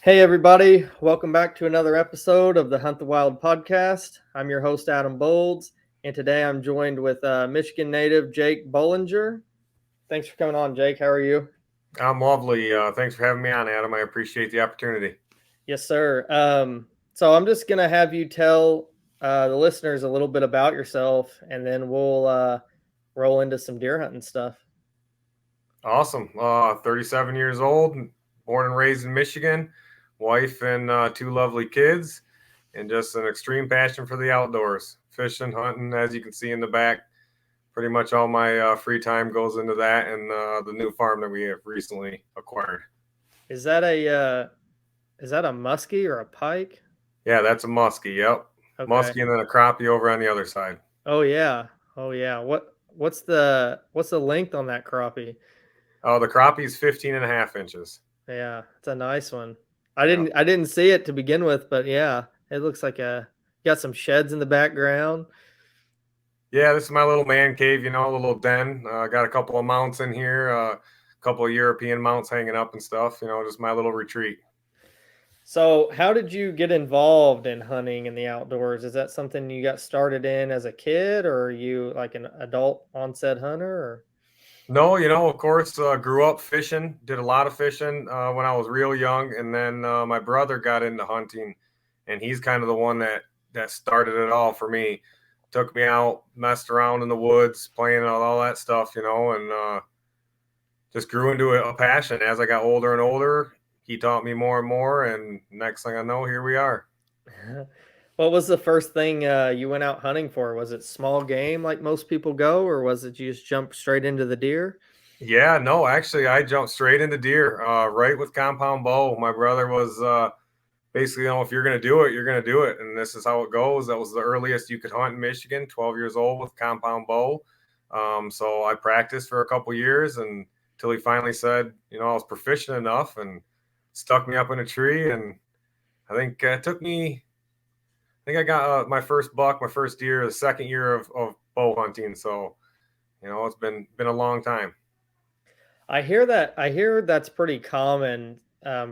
Hey, everybody. Welcome back to another episode of the Hunt the Wild podcast. I'm your host, Adam Bowlds, and today I'm joined with Michigan native Jake Bollinger. Thanks for coming on, Jake. How are you? I'm lovely. Thanks for having me on, Adam. I appreciate the opportunity. Yes, sir. So I'm just going to have you tell the listeners a little bit about yourself, and then we'll roll into some deer hunting stuff. Awesome. 37 years old, born and raised in Michigan, wife and two lovely kids, and just an extreme passion for the outdoors, fishing, hunting. As you can see in the back, pretty much all my free time goes into that and the new farm that we have recently acquired. Is that a muskie or a pike? Yeah, that's a muskie. Yep, Okay. muskie, and then a crappie over on the other side. Oh yeah. Oh yeah. What's the length on that crappie? The crappie's 15 and a half inches. Yeah, it's a nice one. I Yeah. didn't I didn't see it to begin with, but yeah, it looks like a got some sheds in the background. Yeah, this is my little man cave, a little den. Got a couple of mounts in here, a couple of European mounts hanging up and stuff, just my little retreat. So, how did you get involved in hunting in the outdoors? Is that something you got started in as a kid, or are you like an adult onset hunter? Or? No, of course, grew up fishing, did a lot of fishing when I was real young. And then my brother got into hunting, and he's kind of the one that started it all for me. Took me out, messed around in the woods, playing all that stuff, and just grew into a passion as I got older and older. He taught me more and more, and next thing I know, here we are. What was the first thing you went out hunting for? Was it small game like most people go, or was it you just jump straight into the deer? Yeah, no, actually, I jumped straight into deer, right with compound bow. My brother was basically, if you're going to do it, you're going to do it. And this is how it goes. That was the earliest you could hunt in Michigan, 12 years old with compound bow. So I practiced for a couple years and until he finally said, I was proficient enough and stuck me up in a tree. And I think it took me, I think I got my first buck, my first deer, the second year of bow hunting. So, it's been a long time. I hear that's pretty common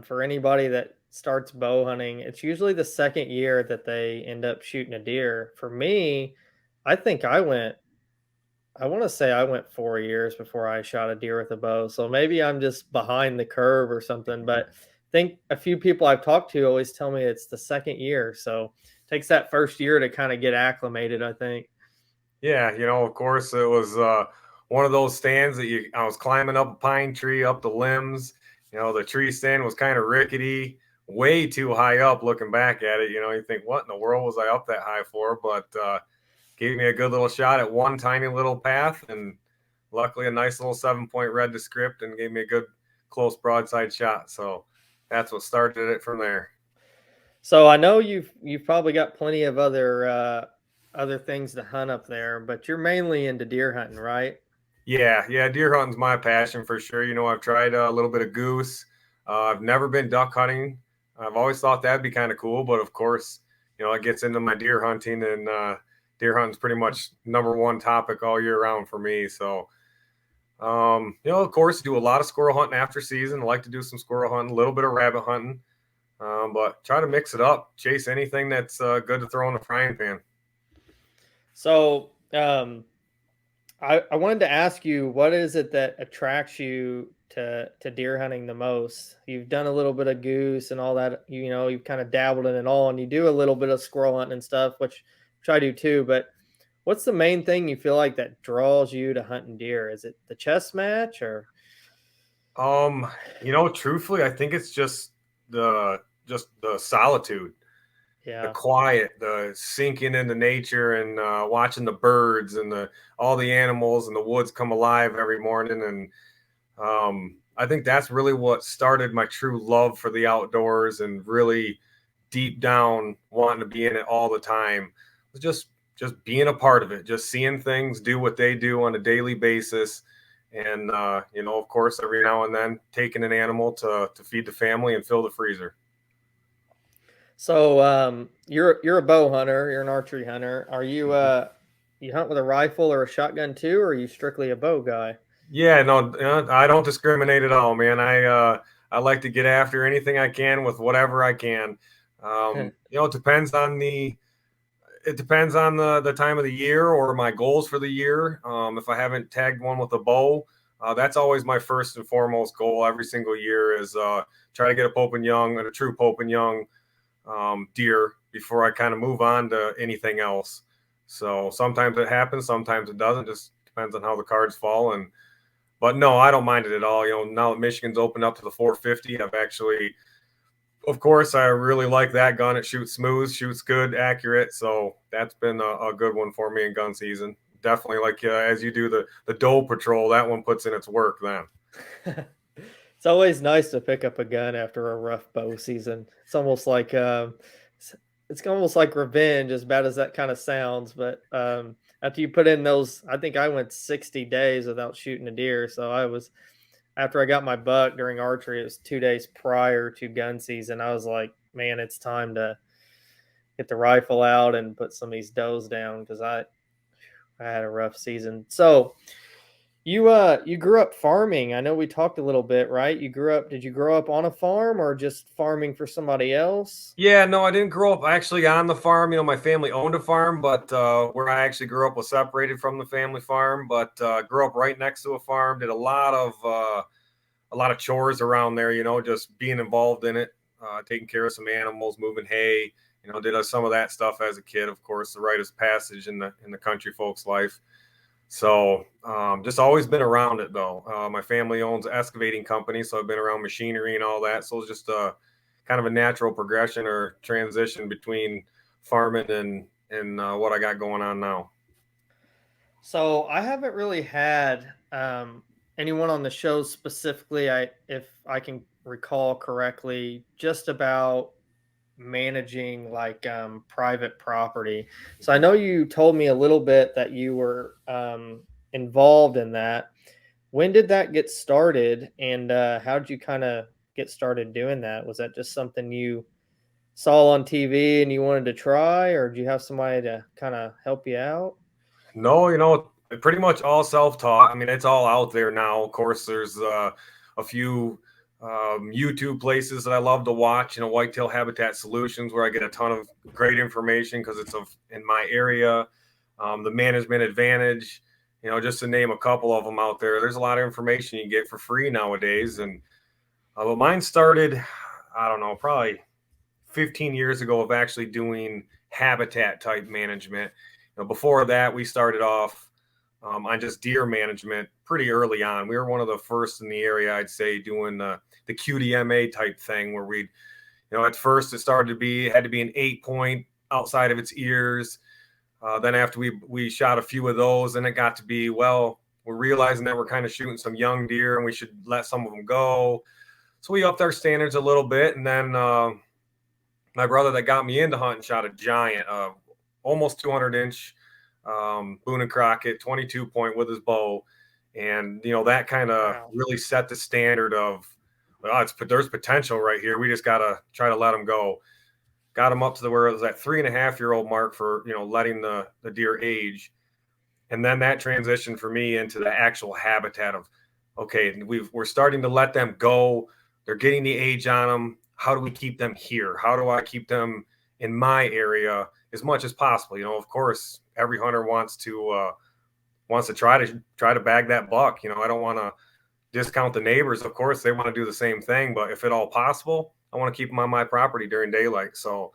for anybody that starts bow hunting. It's usually the second year that they end up shooting a deer. For me, I think I want to say I went 4 years before I shot a deer with a bow. So maybe I'm just behind the curve or something. But I think a few people I've talked to always tell me it's the second year. So it takes that first year to kind of get acclimated, I think. Yeah, of course, it was one of those stands that I was climbing up a pine tree, up the limbs. The tree stand was kind of rickety, way too high up looking back at it. You think, what in the world was I up that high for? But gave me a good little shot at one tiny little path, and luckily a nice little 7 point read the script and gave me a good close broadside shot. So that's what started it from there. So I know you've probably got plenty of other things to hunt up there, but you're mainly into deer hunting, right? Yeah, deer hunting's my passion for sure. I've tried a little bit of goose. I've never been duck hunting. I've always thought that'd be kind of cool, but of course, it gets into my deer hunting, and deer hunting's pretty much number one topic all year round for me. So, of course, do a lot of squirrel hunting after season. I like to do some squirrel hunting, a little bit of rabbit hunting, but try to mix it up. Chase anything that's good to throw in the frying pan. So I wanted to ask you, what is it that attracts you to deer hunting the most? You've done a little bit of goose and all that, you've kind of dabbled in it all, and you do a little bit of squirrel hunting and stuff, which I do too. But what's the main thing you feel like that draws you to hunting deer? Is it the chess match or? Um, truthfully, I think it's just the solitude, the Yeah. quiet, the sinking into nature, and watching the birds and the all the animals and the woods come alive every morning. And I think that's really what started my true love for the outdoors, and really deep down wanting to be in it all the time. Was just being a part of it, just seeing things do what they do on a daily basis. And of course, every now and then taking an animal to feed the family and fill the freezer. So you're a bow hunter, you're an archery hunter. Are you Mhm. you hunt with a rifle or a shotgun too, or are you strictly a bow guy? Yeah, no, I don't discriminate at all, man. I like to get after anything I can with whatever I can. It depends on the time of the year or my goals for the year. If I haven't tagged one with a bow, that's always my first and foremost goal every single year is try to get a Pope and Young and a true Pope and Young deer before I kind of move on to anything else. So sometimes it happens, sometimes it doesn't. Just depends on how the cards fall. But no, I don't mind it at all. Now that Michigan's opened up to the 450, I've actually, of course, I really like that gun. It shoots smooth, shoots good, accurate. So that's been a good one for me in gun season. Definitely, like as you do the doe patrol, that one puts in its work then. It's always nice to pick up a gun after a rough bow season. It's almost like it's, it's almost like revenge, as bad as that kind of sounds. But after you put in those, I think I went 60 days without shooting a deer. So I was after I got my buck during archery. It was 2 days prior to gun season. I was like, man, it's time to get the rifle out and put some of these does down because I had a rough season. So you grew up farming. I know we talked a little bit, right? Did you grow up on a farm or just farming for somebody else? Yeah, no, I didn't grow up actually on the farm. My family owned a farm, but where I actually grew up was separated from the family farm. But grew up right next to a farm. Did a lot of chores around there. Just being involved in it, taking care of some animals, moving hay. Did some of that stuff as a kid. Of course, the rite of passage in the country folks' life. So just always been around it though. My family owns an excavating company, so I've been around machinery and all that. So it's just kind of a natural progression or transition between farming and what I got going on now. So I haven't really had anyone on the show specifically. If I can recall correctly, just about managing like private property. So I know you told me a little bit that you were involved in that. When did that get started, and how did you kind of get started doing that? Was that just something you saw on TV and you wanted to try, or did you have somebody to kind of help you out? No, pretty much all self-taught. I mean, it's all out there now. Of course, there's a few YouTube places that I love to watch. Whitetail Habitat Solutions, where I get a ton of great information because it's in my area. The Management Advantage, just to name a couple of them out there. There's a lot of information you get for free nowadays, and but mine started, I don't know, probably 15 years ago of actually doing habitat type management. Before that, we started off on just deer management pretty early on. We were one of the first in the area, I'd say, doing the QDMA type thing where at first it had to be an 8 point outside of its ears. Then after we shot a few of those, and it got to be, well, we're realizing that we're kind of shooting some young deer and we should let some of them go. So we upped our standards a little bit, and then my brother that got me into hunting shot a giant, almost 200-inch Boone and Crockett 22 point with his bow, and that kind of Wow. really set the standard of, well, there's potential right here. We just gotta try to let him go. Got him up to where it was that 3.5-year-old mark for letting the deer age, and then that transitioned for me into the actual habitat of, okay, we're starting to let them go. They're getting the age on them. How do we keep them here? How do I keep them in my area as much as possible? Of course, every hunter wants to try to bag that buck. I don't want to discount the neighbors. Of course, they want to do the same thing, but if at all possible, I want to keep them on my property during daylight. So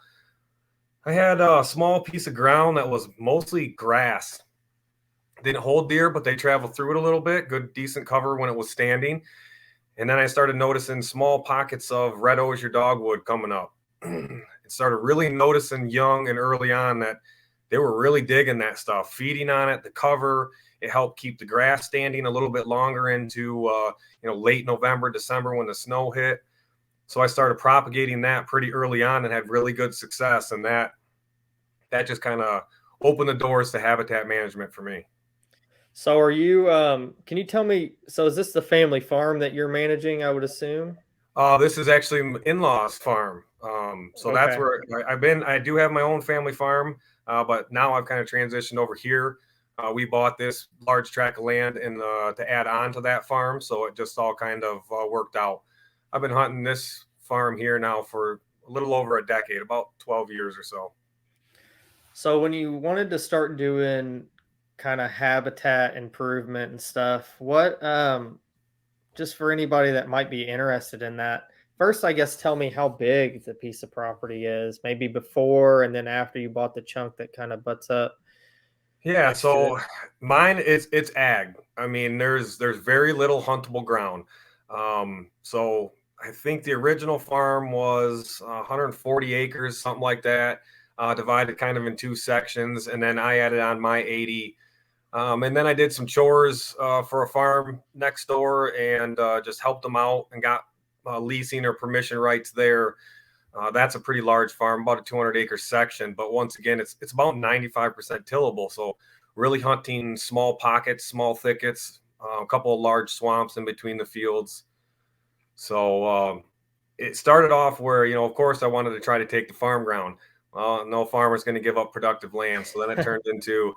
I had a small piece of ground that was mostly grass. Didn't hold deer, but they traveled through it a little bit. Good, decent cover when it was standing. And then I started noticing small pockets of red osier dogwood coming up. And started really noticing young and early on that they were really digging that stuff, feeding on it, the cover. It helped keep the grass standing a little bit longer into late November, December when the snow hit. So I started propagating that pretty early on and had really good success. And that just kind of opened the doors to habitat management for me. So are you can you tell me, so is this the family farm that you're managing, I would assume? This is actually in-laws farm. So that's Okay. where I've been. I do have my own family farm, but now I've kind of transitioned over here. We bought this large tract of land and to add on to that farm, so it just all kind of worked out. I've been hunting this farm here now for a little over a decade, about 12 years or so. So when you wanted to start doing kind of habitat improvement and stuff, what just for anybody that might be interested in that, first I guess tell me how big the piece of property is, maybe before and then after you bought the chunk that kind of butts up Yeah, next to it. so mine is it's ag. I mean, there's very little huntable ground. So I think the original farm was 140 acres, something like that, divided kind of in two sections, and then I added on my 80. And then I did some chores for a farm next door and just helped them out and got leasing or permission rights there. That's a pretty large farm, about a 200-acre section. But once again, it's about 95% tillable. So really hunting small pockets, small thickets, a couple of large swamps in between the fields. So it started off where, of course, I wanted to try to take the farm ground. No farmer's going to give up productive land. So then it turned into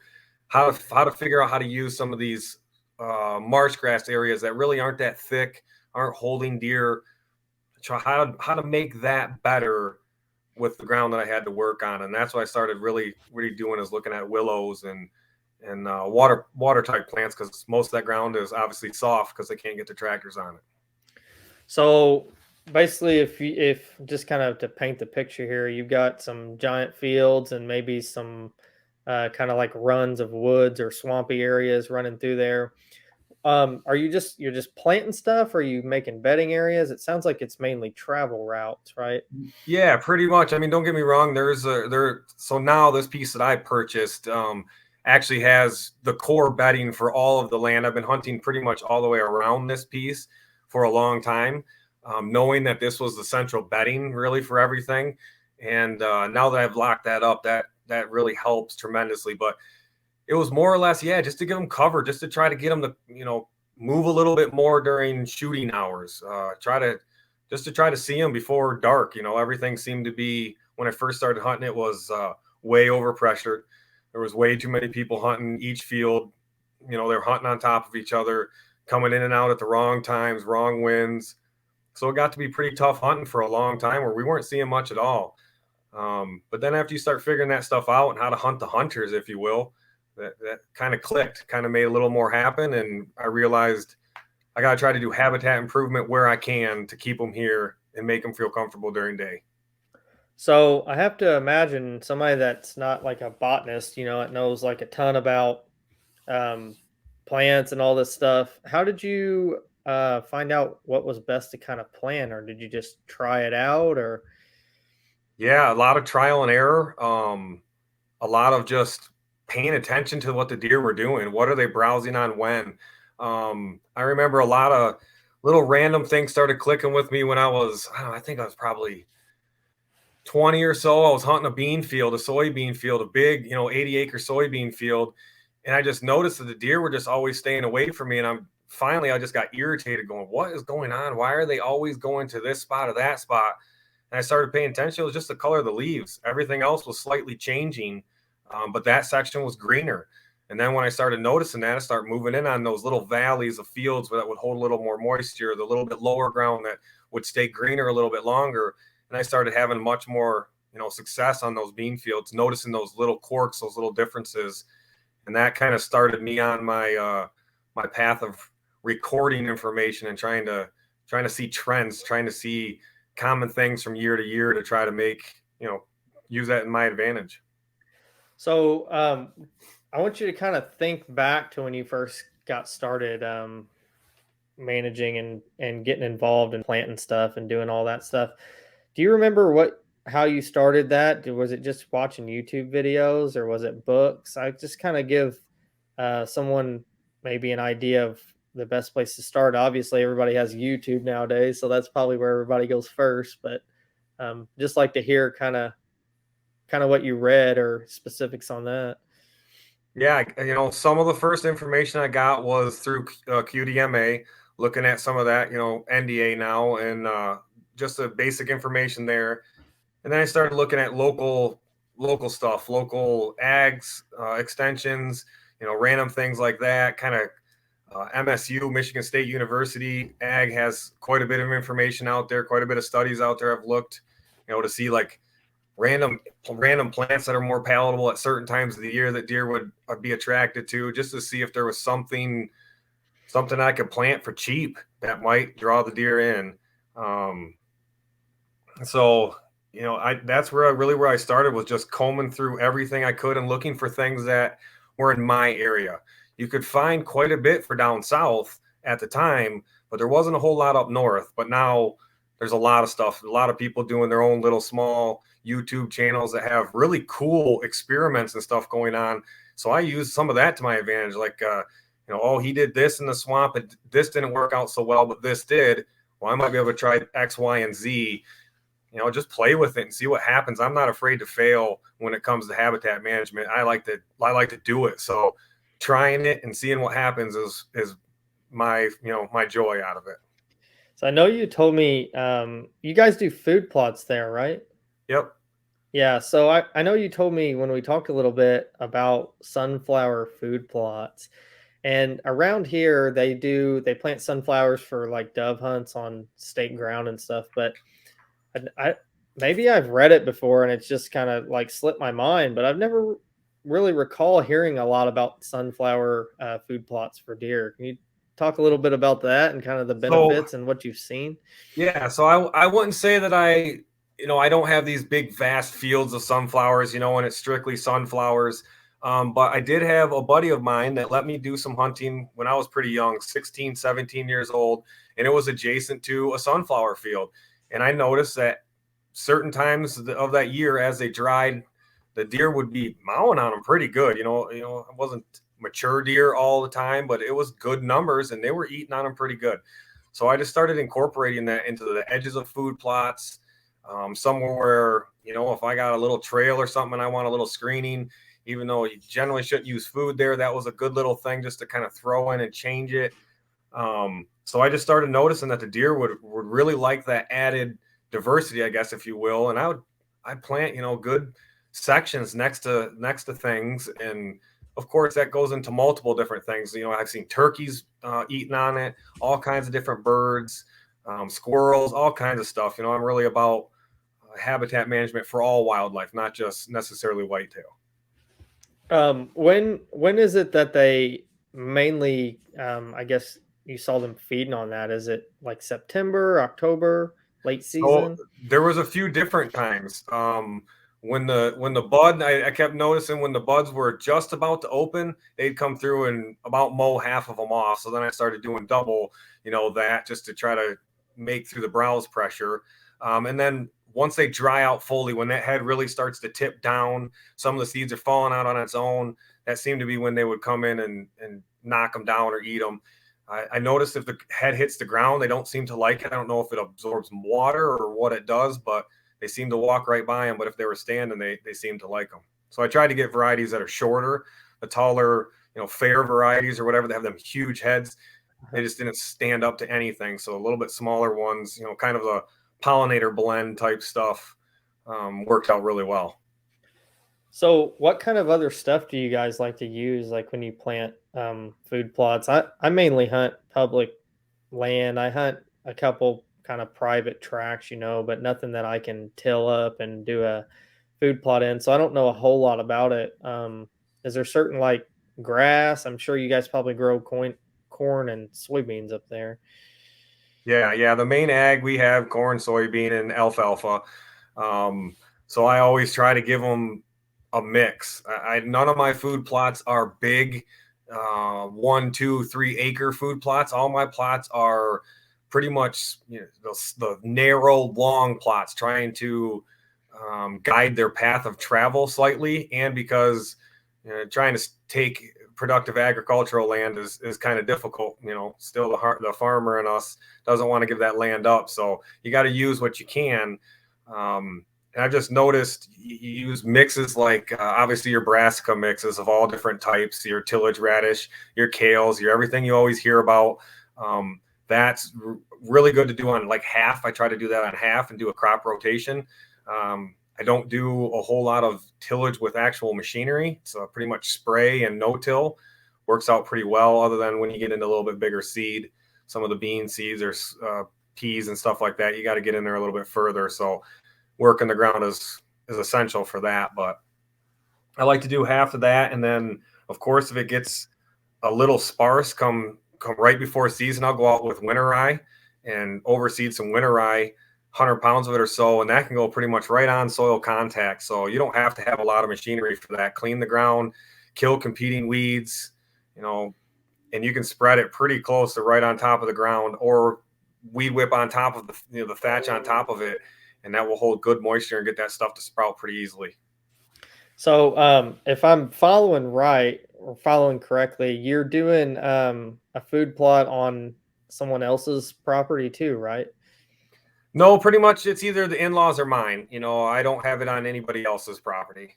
how to figure out how to use some of these marsh grass areas that really aren't that thick, aren't holding deer. Try how to make that better with the ground that I had to work on, and that's what I started really doing is looking at willows and water type plants because most of that ground is obviously soft because they can't get the tractors on it. So basically, if just kind of to paint the picture here, you've got some giant fields and maybe some kind of like runs of woods or swampy areas running through there. Are you're just planting stuff? Or are you making bedding areas? It sounds like it's mainly travel routes, right? Yeah, pretty much. I mean, don't get me wrong. So now this piece that I purchased actually has the core bedding for all of the land. I've been hunting pretty much all the way around this piece for a long time, knowing that this was the central bedding really for everything. And now that I've locked that up, that really helps tremendously. But it was more or less, yeah, just to give them cover, just to try to get them to, move a little bit more during shooting hours. Try to see them before dark. Everything seemed to be when I first started hunting. It was way overpressured. There was way too many people hunting each field. They're hunting on top of each other, coming in and out at the wrong times, wrong winds. So it got to be pretty tough hunting for a long time where we weren't seeing much at all. But then after you start figuring that stuff out and how to hunt the hunters, if you will, that kind of clicked, kind of made a little more happen. And I realized I got to try to do habitat improvement where I can to keep them here and make them feel comfortable during day. So I have to imagine somebody that's not like a botanist, it knows like a ton about um, plants and all this stuff. How did you find out what was best to kind of plant, or did you just try it out, or? Yeah, a lot of trial and error. A lot of just paying attention to what the deer were doing. What are they browsing on when? I remember a lot of little random things started clicking with me when I don't know, I think I was probably 20 or so. I was hunting a bean field, a soybean field, a big, 80-acre soybean field. And I just noticed that the deer were just always staying away from me. And I just got irritated going, what is going on? Why are they always going to this spot or that spot? And I started paying attention. It was just the color of the leaves. Everything else was slightly changing, but that section was greener. And then when I started noticing that, I started moving in on those little valleys of fields that would hold a little more moisture, the little bit lower ground that would stay greener a little bit longer. And I started having much more, success on those bean fields, noticing those little quirks, those little differences, and that kind of started me on my path of recording information and trying to see trends, trying to see common things from year to year to try to make use that in my advantage. So I want you to kind of think back to when you first got started managing and getting involved in planting stuff and doing all that stuff. Do you remember how you started that? Was it just watching YouTube videos or was it books? I just kind of give someone maybe an idea of the best place to start. Obviously, everybody has YouTube nowadays, so that's probably where everybody goes first. But just like to hear kind of what you read or specifics on that. Yeah, some of the first information I got was through QDMA, looking at some of that, NDA now, and just the basic information there. And then I started looking at local stuff, local ags, extensions, random things like that, kind of MSU, Michigan State University, ag has quite a bit of information out there, quite a bit of studies out there. I've looked, to see like random plants that are more palatable at certain times of the year that deer would be attracted to, just to see if there was something I could plant for cheap that might draw the deer in. Um, so I that's where I started, was just combing through everything I could and looking for things that were in my area. You could find quite a bit for down south at the time, but there wasn't a whole lot up north. But now there's a lot of stuff, a lot of people doing their own little small YouTube channels that have really cool experiments and stuff going on. So I use some of that to my advantage. Like, oh, he did this in the swamp, and this didn't work out so well, but this did. Well, I might be able to try X, Y, and Z. Just play with it and see what happens. I'm not afraid to fail when it comes to habitat management. I like to do it. So trying it and seeing what happens is my my joy out of it. So I know you told me you guys do food plots there, right? Yep. Yeah, so I know you told me when we talked a little bit about sunflower food plots. And around here they plant sunflowers for like dove hunts on state ground and stuff, but I maybe I've read it before and it's just kind of like slipped my mind, but I've never really recall hearing a lot about sunflower food plots for deer. Can you talk a little bit about that and kind of the So benefits and what you've seen? yeah, so I wouldn't say that I don't have these big vast fields of sunflowers, and it's strictly sunflowers. But I did have a buddy of mine that let me do some hunting when I was pretty young, 16, 17 years old, and it was adjacent to a sunflower field. And I noticed that certain times of that year, as they dried, the deer would be mowing on them pretty good. It wasn't mature deer all the time, but it was good numbers, and they were eating on them pretty good. So I just started incorporating that into the edges of food plots, somewhere where, if I got a little trail or something and I want a little screening, even though you generally shouldn't use food there, that was a good little thing just to kind of throw in and change it. So I just started noticing that the deer would really like that added diversity, I guess, if you will. And I'd plant, good sections next to things. And of course that goes into multiple different things. I've seen turkeys eating on it, all kinds of different birds, squirrels, all kinds of stuff. I'm really about habitat management for all wildlife, not just necessarily whitetail. When is it that they mainly I guess you saw them feeding on that? Is it like September, October, late So season? there was a few different times. When the bud, I kept noticing when the buds were just about to open, they'd come through and about mow half of them off. So then I started doing double, that just to try to make through the browse pressure. And then once they dry out fully, when that head really starts to tip down, some of the seeds are falling out on its own. That seemed to be when they would come in and knock them down or eat them. I noticed if the head hits the ground, they don't seem to like it. I don't know if it absorbs water or what it does, but they seem to walk right by them. But if they were standing, they seem to like them. So I tried to get varieties that are shorter, the taller, fair varieties or whatever. They have them huge heads. They just didn't stand up to anything. So a little bit smaller ones, kind of a pollinator blend type stuff, worked out really well. So, what kind of other stuff do you guys like to use, like when you plant food plots? I mainly hunt public land. I hunt a couple kind of private tracks, but nothing that I can till up and do a food plot in. So I don't know a whole lot about it. Is there certain like grass? I'm sure you guys probably grow corn and soybeans up there. Yeah, yeah. The main ag we have corn, soybean, and alfalfa. Um, so I always try to give them a mix. None of my food plots are big, 1, 2, 3 acre food plots. All my plots are pretty much the narrow, long plots, trying to guide their path of travel slightly, and because trying to take productive agricultural land is kind of difficult. Still the farmer in us doesn't want to give that land up, so you got to use what you can. And I've just noticed you use mixes like obviously your brassica mixes of all different types, your tillage radish, your kales, your everything you always hear about. That's really good to do on like half. I try to do that on half and do a crop rotation. I don't do a whole lot of tillage with actual machinery. So pretty much spray and no till, works out pretty well, other than when you get into a little bit bigger seed, some of the bean seeds or peas and stuff like that. You got to get in there a little bit further. So working the ground is essential for that. But I like to do half of that, and then of course if it gets a little sparse come right before season, I'll go out with winter rye and overseed some winter rye, 100 pounds of it or so, and that can go pretty much right on soil contact. So you don't have to have a lot of machinery for that. Clean the ground, kill competing weeds, you know, and you can spread it pretty close to right on top of the ground, or weed whip on top of the thatch on top of it, and that will hold good moisture and get that stuff to sprout pretty easily. So, if I'm following right or following correctly, you're doing a food plot on someone else's property too, right? No, pretty much it's either the in-laws or mine. I don't have it on anybody else's property.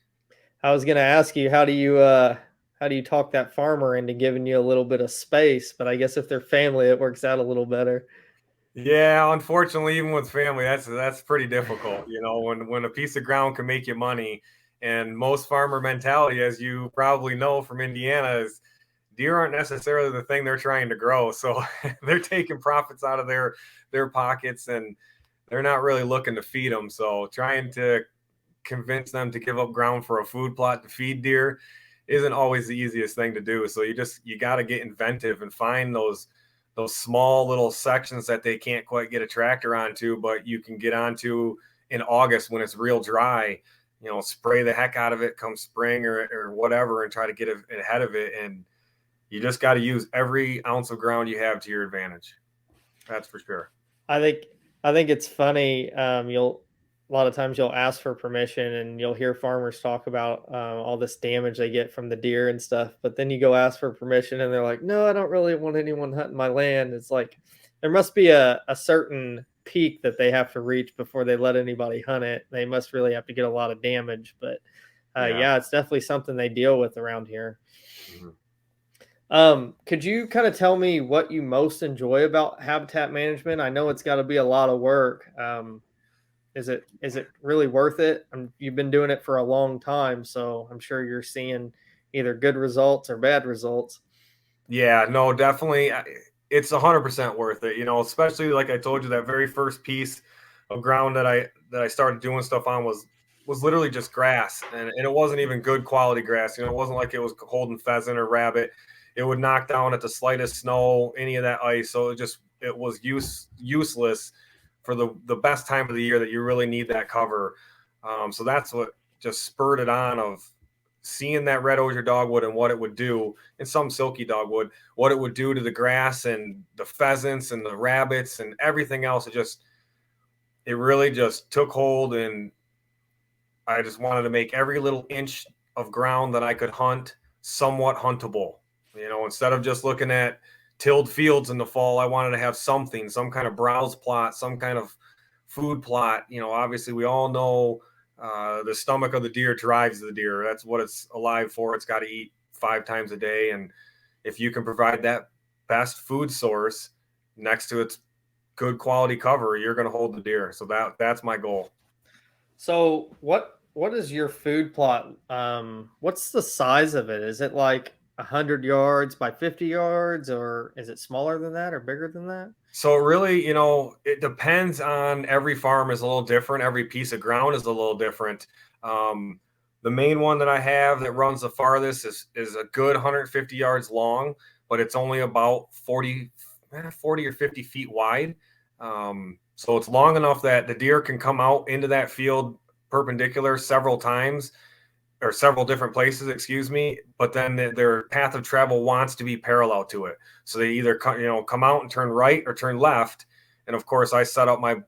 I was gonna ask you how do you talk that farmer into giving you a little bit of space? But I guess if they're family, it works out a little better. Yeah, unfortunately, even with family, that's pretty difficult. When a piece of ground can make you money, and most farmer mentality, as you probably know from Indiana, is deer aren't necessarily the thing they're trying to grow. So they're taking profits out of their pockets, and they're not really looking to feed them. So trying to convince them to give up ground for a food plot to feed deer isn't always the easiest thing to do. So you got to get inventive and find those small little sections that they can't quite get a tractor onto, but you can get onto in August when it's real dry. Spray the heck out of it come spring or whatever, and try to get ahead of it. And you just got to use every ounce of ground you have to your advantage. That's for sure. I think I think it's funny. You'll a lot of times you'll ask for permission, and you'll hear farmers talk about all this damage they get from the deer and stuff. But then you go ask for permission, and they're like, "No, I don't really want anyone hunting my land." It's like there must be a certain peak that they have to reach before they let anybody hunt it. They must really have to get a lot of damage. But Yeah. yeah, it's definitely something they deal with around here. Mhm. Could you kind of tell me what you most enjoy about habitat management? I know it's got to be a lot of work. Is it really worth it? You've been doing it for a long time, so I'm sure you're seeing either good results or bad results. Yeah, no, definitely. It's 100% worth it. Especially like I told you, that very first piece of ground that I started doing stuff on was literally just grass, and it wasn't even good quality grass. It wasn't like it was holding pheasant or rabbit. It would knock down at the slightest snow, any of that ice. So it was useless for the best time of the year that you really need that cover. So that's what just spurred it on, of seeing that red osier dogwood and what it would do, and some silky dogwood, what it would do to the grass and the pheasants and the rabbits and everything else. It really just took hold, and I just wanted to make every little inch of ground that I could hunt somewhat huntable. Instead of just looking at tilled fields in the fall, I wanted to have something, some kind of browse plot, some kind of food plot. Obviously, we all know the stomach of the deer drives the deer. That's what it's alive for. It's got to eat 5 times a day. And if you can provide that best food source next to its good quality cover, you're going to hold the deer. So that's my goal. So what is your food plot? What's the size of it? Is it like 100 yards by 50 yards, or is it smaller than that or bigger than that? So really, it depends on every farm is a little different. Every piece of ground is a little different. Um, the main one that I have that runs the farthest is a good 150 yards long, but it's only about 40 or 50 feet wide. So it's long enough that the deer can come out into that field perpendicular several times, or several different places, excuse me, but then their path of travel wants to be parallel to it. So they either come out and turn right or turn left. And of course, I set up my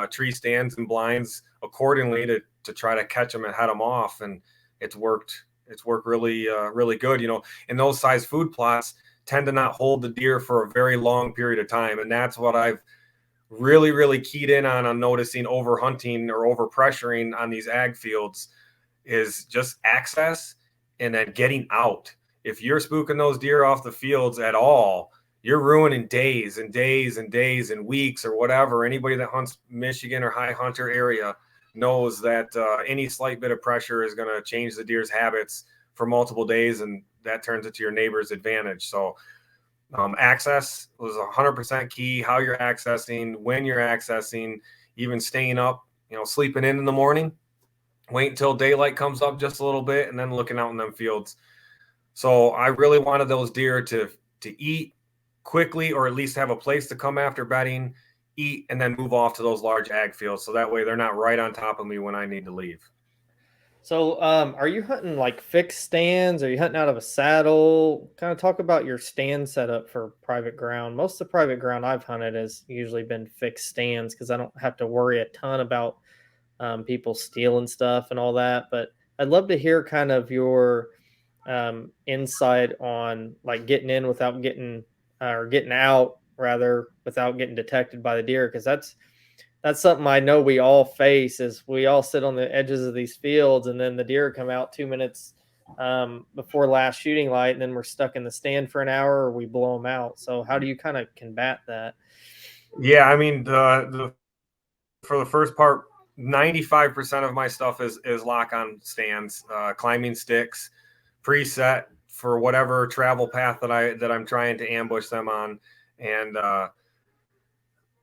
tree stands and blinds accordingly to try to catch them and head them off. And it's worked. It's worked really really good. And those size food plots tend to not hold the deer for a very long period of time, and that's what I've really really keyed in on noticing over hunting or over pressuring on these ag fields, is just access and then getting out. If you're spooking those deer off the fields at all, you're ruining days and days and days and weeks or whatever. Anybody that hunts Michigan or high hunter area knows that any slight bit of pressure is going to change the deer's habits for multiple days. And that turns into your neighbor's advantage. So access was 100% key. How you're accessing, when you're accessing, even staying up, sleeping in the morning. Wait until daylight comes up just a little bit, and then looking out in them fields. So I really wanted those deer to eat quickly, or at least have a place to come after bedding, eat, and then move off to those large ag fields. So that way they're not right on top of me when I need to leave. So, are you hunting like fixed stands? Are you hunting out of a saddle? Kind of talk about your stand setup for private ground. Most of the private ground I've hunted has usually been fixed stands because I don't have to worry a ton about people stealing stuff and all that. But I'd love to hear kind of your insight on like getting in without getting or getting out rather without getting detected by the deer because that's something I know we all face is we all sit on the edges of these fields and then the deer come out 2 minutes before last shooting light and then we're stuck in the stand for an hour or we blow them out. So how do you kind of combat that? Yeah, I mean the for the first part, 95% of my stuff is lock on stands, climbing sticks, preset for whatever travel path that I'm trying to ambush them on, and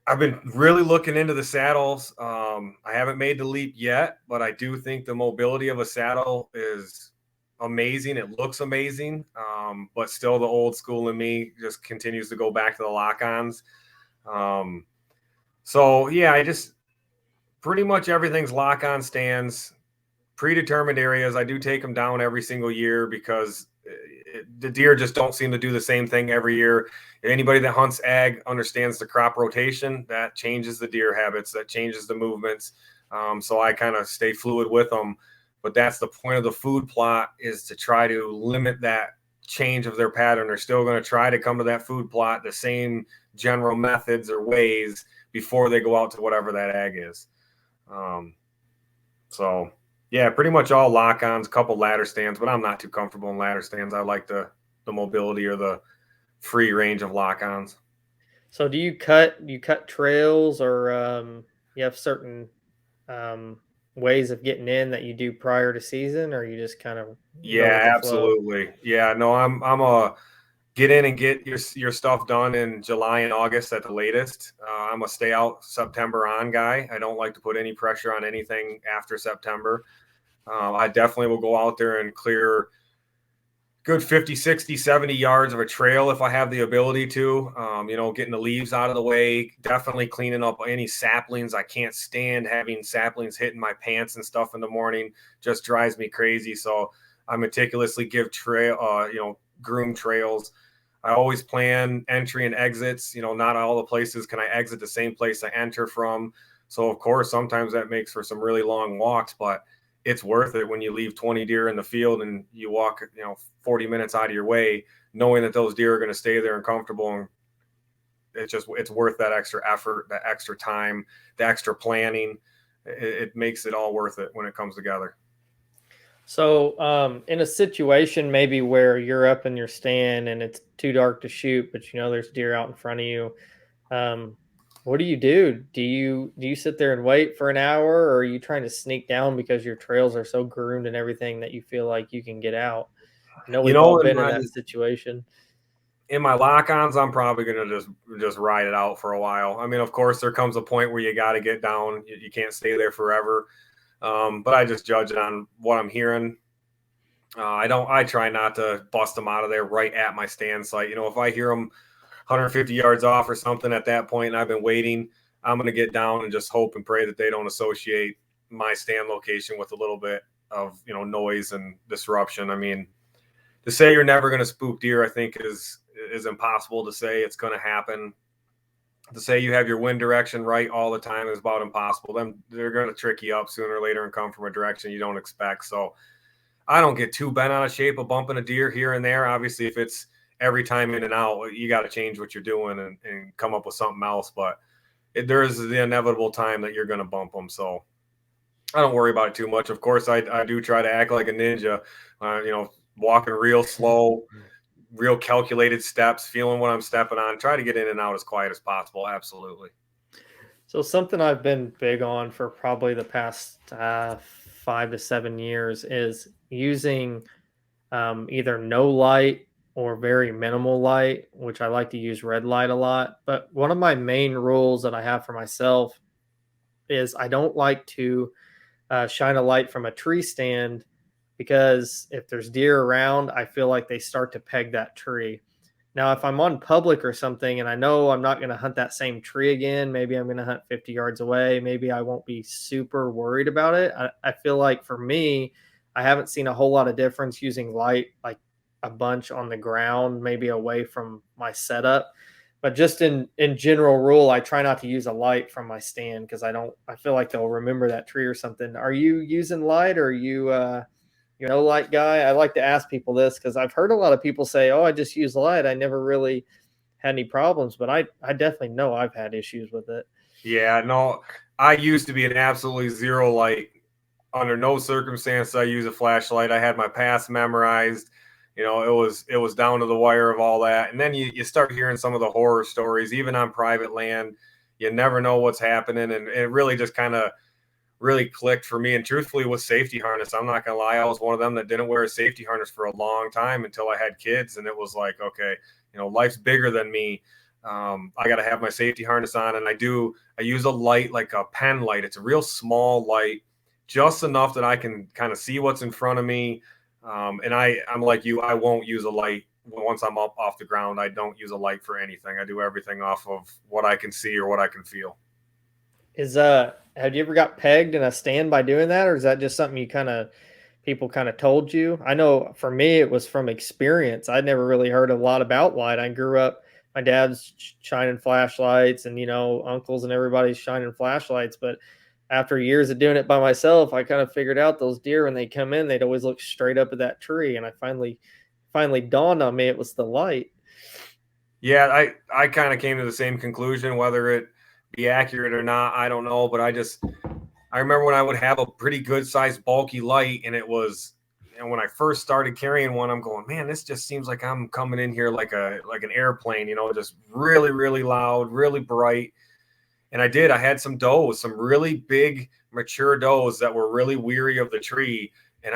I've been really looking into the saddles. I haven't made the leap yet, but I do think the mobility of a saddle is amazing. It looks amazing, but still, the old school in me just continues to go back to the lock-ons. Um, so yeah, I just pretty much everything's lock-on stands, predetermined areas. I do take them down every single year because the deer just don't seem to do the same thing every year. Anybody that hunts ag understands the crop rotation. That changes the deer habits, that changes the movements. So I kind of stay fluid with them. But that's the point of the food plot, is to try to limit that change of their pattern. They're still going to try to come to that food plot the same general methods or ways before they go out to whatever that ag is. Um, so yeah, pretty much all lock-ons, a couple ladder stands, but I'm not too comfortable in ladder stands. I like the mobility or the free range of lock-ons. So do you cut trails or you have certain um, ways of getting in that you do prior to season or you just kind of go with Yeah, the flow? absolutely. Yeah, no, I'm a get in and get your stuff done in July and August at the latest. I'm a stay out September on guy. I don't like to put any pressure on anything after September. I definitely will go out there and clear good 50, 60, 70 yards of a trail if I have the ability to. Getting the leaves out of the way, definitely cleaning up any saplings. I can't stand having saplings hitting my pants and stuff in the morning, just drives me crazy. So I meticulously give groom trails. I always plan entry and exits. Not all the places can I exit the same place I enter from. So of course, sometimes that makes for some really long walks, but it's worth it when you leave 20 deer in the field and you walk, 40 minutes out of your way, knowing that those deer are going to stay there and comfortable. And it's worth that extra effort, that extra time, the extra planning. It makes it all worth it when it comes together. So, in a situation maybe where you're up in your stand and it's too dark to shoot, but you know there's deer out in front of you, um, what do you do? Do you sit there and wait for an hour, or are you trying to sneak down because your trails are so groomed and everything that you feel like you can get out? I know You we've all know, in been in my that situation. in my lock-ons, I'm probably gonna just ride it out for a while. I mean, of course, there comes a point where you got to get down. You can't stay there forever. But I just judge it on what I'm hearing. I try not to bust them out of there right at my stand site. If I hear them 150 yards off or something at that point and I've been waiting, I'm going to get down and just hope and pray that they don't associate my stand location with a little bit of, noise and disruption. I mean, to say you're never going to spook deer, I think is impossible to say. It's going to happen. To say you have your wind direction right all the time is about impossible. They're going to trick you up sooner or later and come from a direction you don't expect. So I don't get too bent out of shape of bumping a deer here and there. Obviously, if it's every time in and out, you got to change what you're doing and come up with something else. But there is the inevitable time that you're going to bump them. So I don't worry about it too much. Of course, I do try to act like a ninja, walking real slow, real calculated steps, feeling what I'm stepping on, try to get in and out as quiet as possible. Absolutely. So something I've been big on for probably the past 5 to 7 years is using either no light or very minimal light, which I like to use red light a lot. But one of my main rules that I have for myself is I don't like to shine a light from a tree stand because if there's deer around, I feel like they start to peg that tree. Now, if I'm on public or something and I know I'm not going to hunt that same tree again, maybe I'm going to hunt 50 yards away, maybe I won't be super worried about it. I feel like for me, I haven't seen a whole lot of difference using light like a bunch on the ground, maybe away from my setup. But just in general rule, I try not to use a light from my stand because I feel like they'll remember that tree or something. Are you using light or are you know, light guy? I like to ask people this because I've heard a lot of people say, "Oh, I just use light. I never really had any problems," but I definitely know I've had issues with it. Yeah, no, I used to be an absolutely zero light. Under no circumstance I use a flashlight. I had my paths memorized. You know, it was down to the wire of all that. And then you start hearing some of the horror stories, even on private land. You never know what's happening, and it really just kind of really clicked for me. And truthfully, with safety harness, I'm not gonna lie, I was one of them that didn't wear a safety harness for a long time until I had kids, and it was like, okay, you know, life's bigger than me. I got to have my safety harness on, and I use a light like a pen light. It's a real small light, just enough that I can kind of see what's in front of me. And I'm like you, I won't use a light once I'm up off the ground. I don't use a light for anything. I do everything off of what I can see or what I can feel. Is have you ever got pegged in a stand by doing that, or is that just something you kind of people kind of told you? I know for me it was from experience. I'd never really heard a lot about light. I grew up, my dad's shining flashlights, and you know, uncles and everybody's shining flashlights. But after years of doing it by myself, I kind of figured out those deer when they come in, they'd always look straight up at that tree, and I finally dawned on me it was the light. Yeah, I kind of came to the same conclusion, whether it be accurate or not, I don't know. But I remember when I would have a pretty good sized bulky light, and it was, you know, when I first started carrying one, I'm going, man, this just seems like I'm coming in here like an airplane, you know, just really really loud, really bright. And I had some does, some really big mature does that were really weary of the tree, and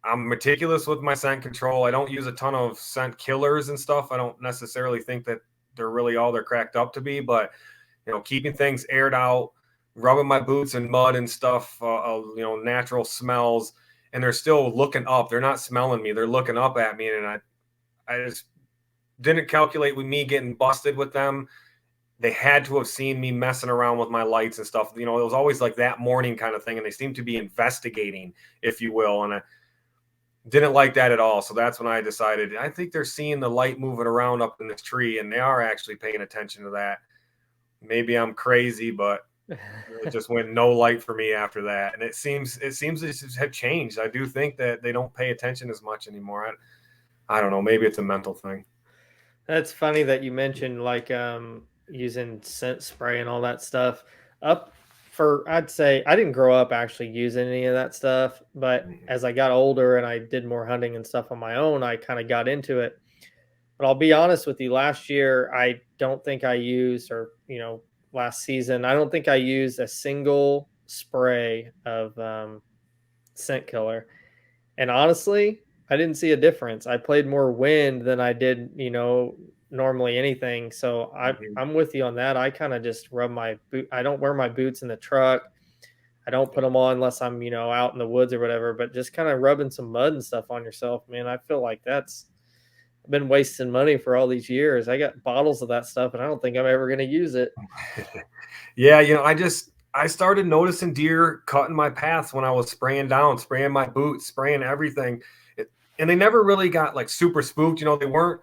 I'm meticulous with my scent control. I don't use a ton of scent killers and stuff. I don't necessarily think that they're really all they're cracked up to be, but you know, keeping things aired out, rubbing my boots in mud and stuff, you know, natural smells, and they're still looking up. They're not smelling me. They're looking up at me, and I just didn't calculate with me getting busted with them. They had to have seen me messing around with my lights and stuff. You know, it was always like that morning kind of thing, and they seemed to be investigating, if you will, and I didn't like that at all. So that's when I decided I think they're seeing the light moving around up in this tree, and they are actually paying attention to that. Maybe I'm crazy, but it just went no light for me after that. And it seems it have changed. I do think that they don't pay attention as much anymore. I don't know. Maybe it's a mental thing. That's funny that you mentioned like using scent spray and all that stuff. Up for I'd say I didn't grow up actually using any of that stuff, but as I got older and I did more hunting and stuff on my own, I kind of got into it. But I'll be honest with you, last year I don't think I used or, you know, last season, I don't think I used a single spray of scent killer. And honestly, I didn't see a difference. I played more wind than I did, you know, normally anything. So Mhm. I'm with you on that. I kind of just rub my boot. I don't wear my boots in the truck. I don't put them on unless I'm, you know, out in the woods or whatever. But just kind of rubbing some mud and stuff on yourself, man. I feel like that's I've been wasting money for all these years. I got bottles of that stuff, and I don't think I'm ever going to use it. Yeah, you know, I started noticing deer cutting my paths when I was spraying down, spraying my boots, spraying everything. And they never really got like super spooked. You know, they weren't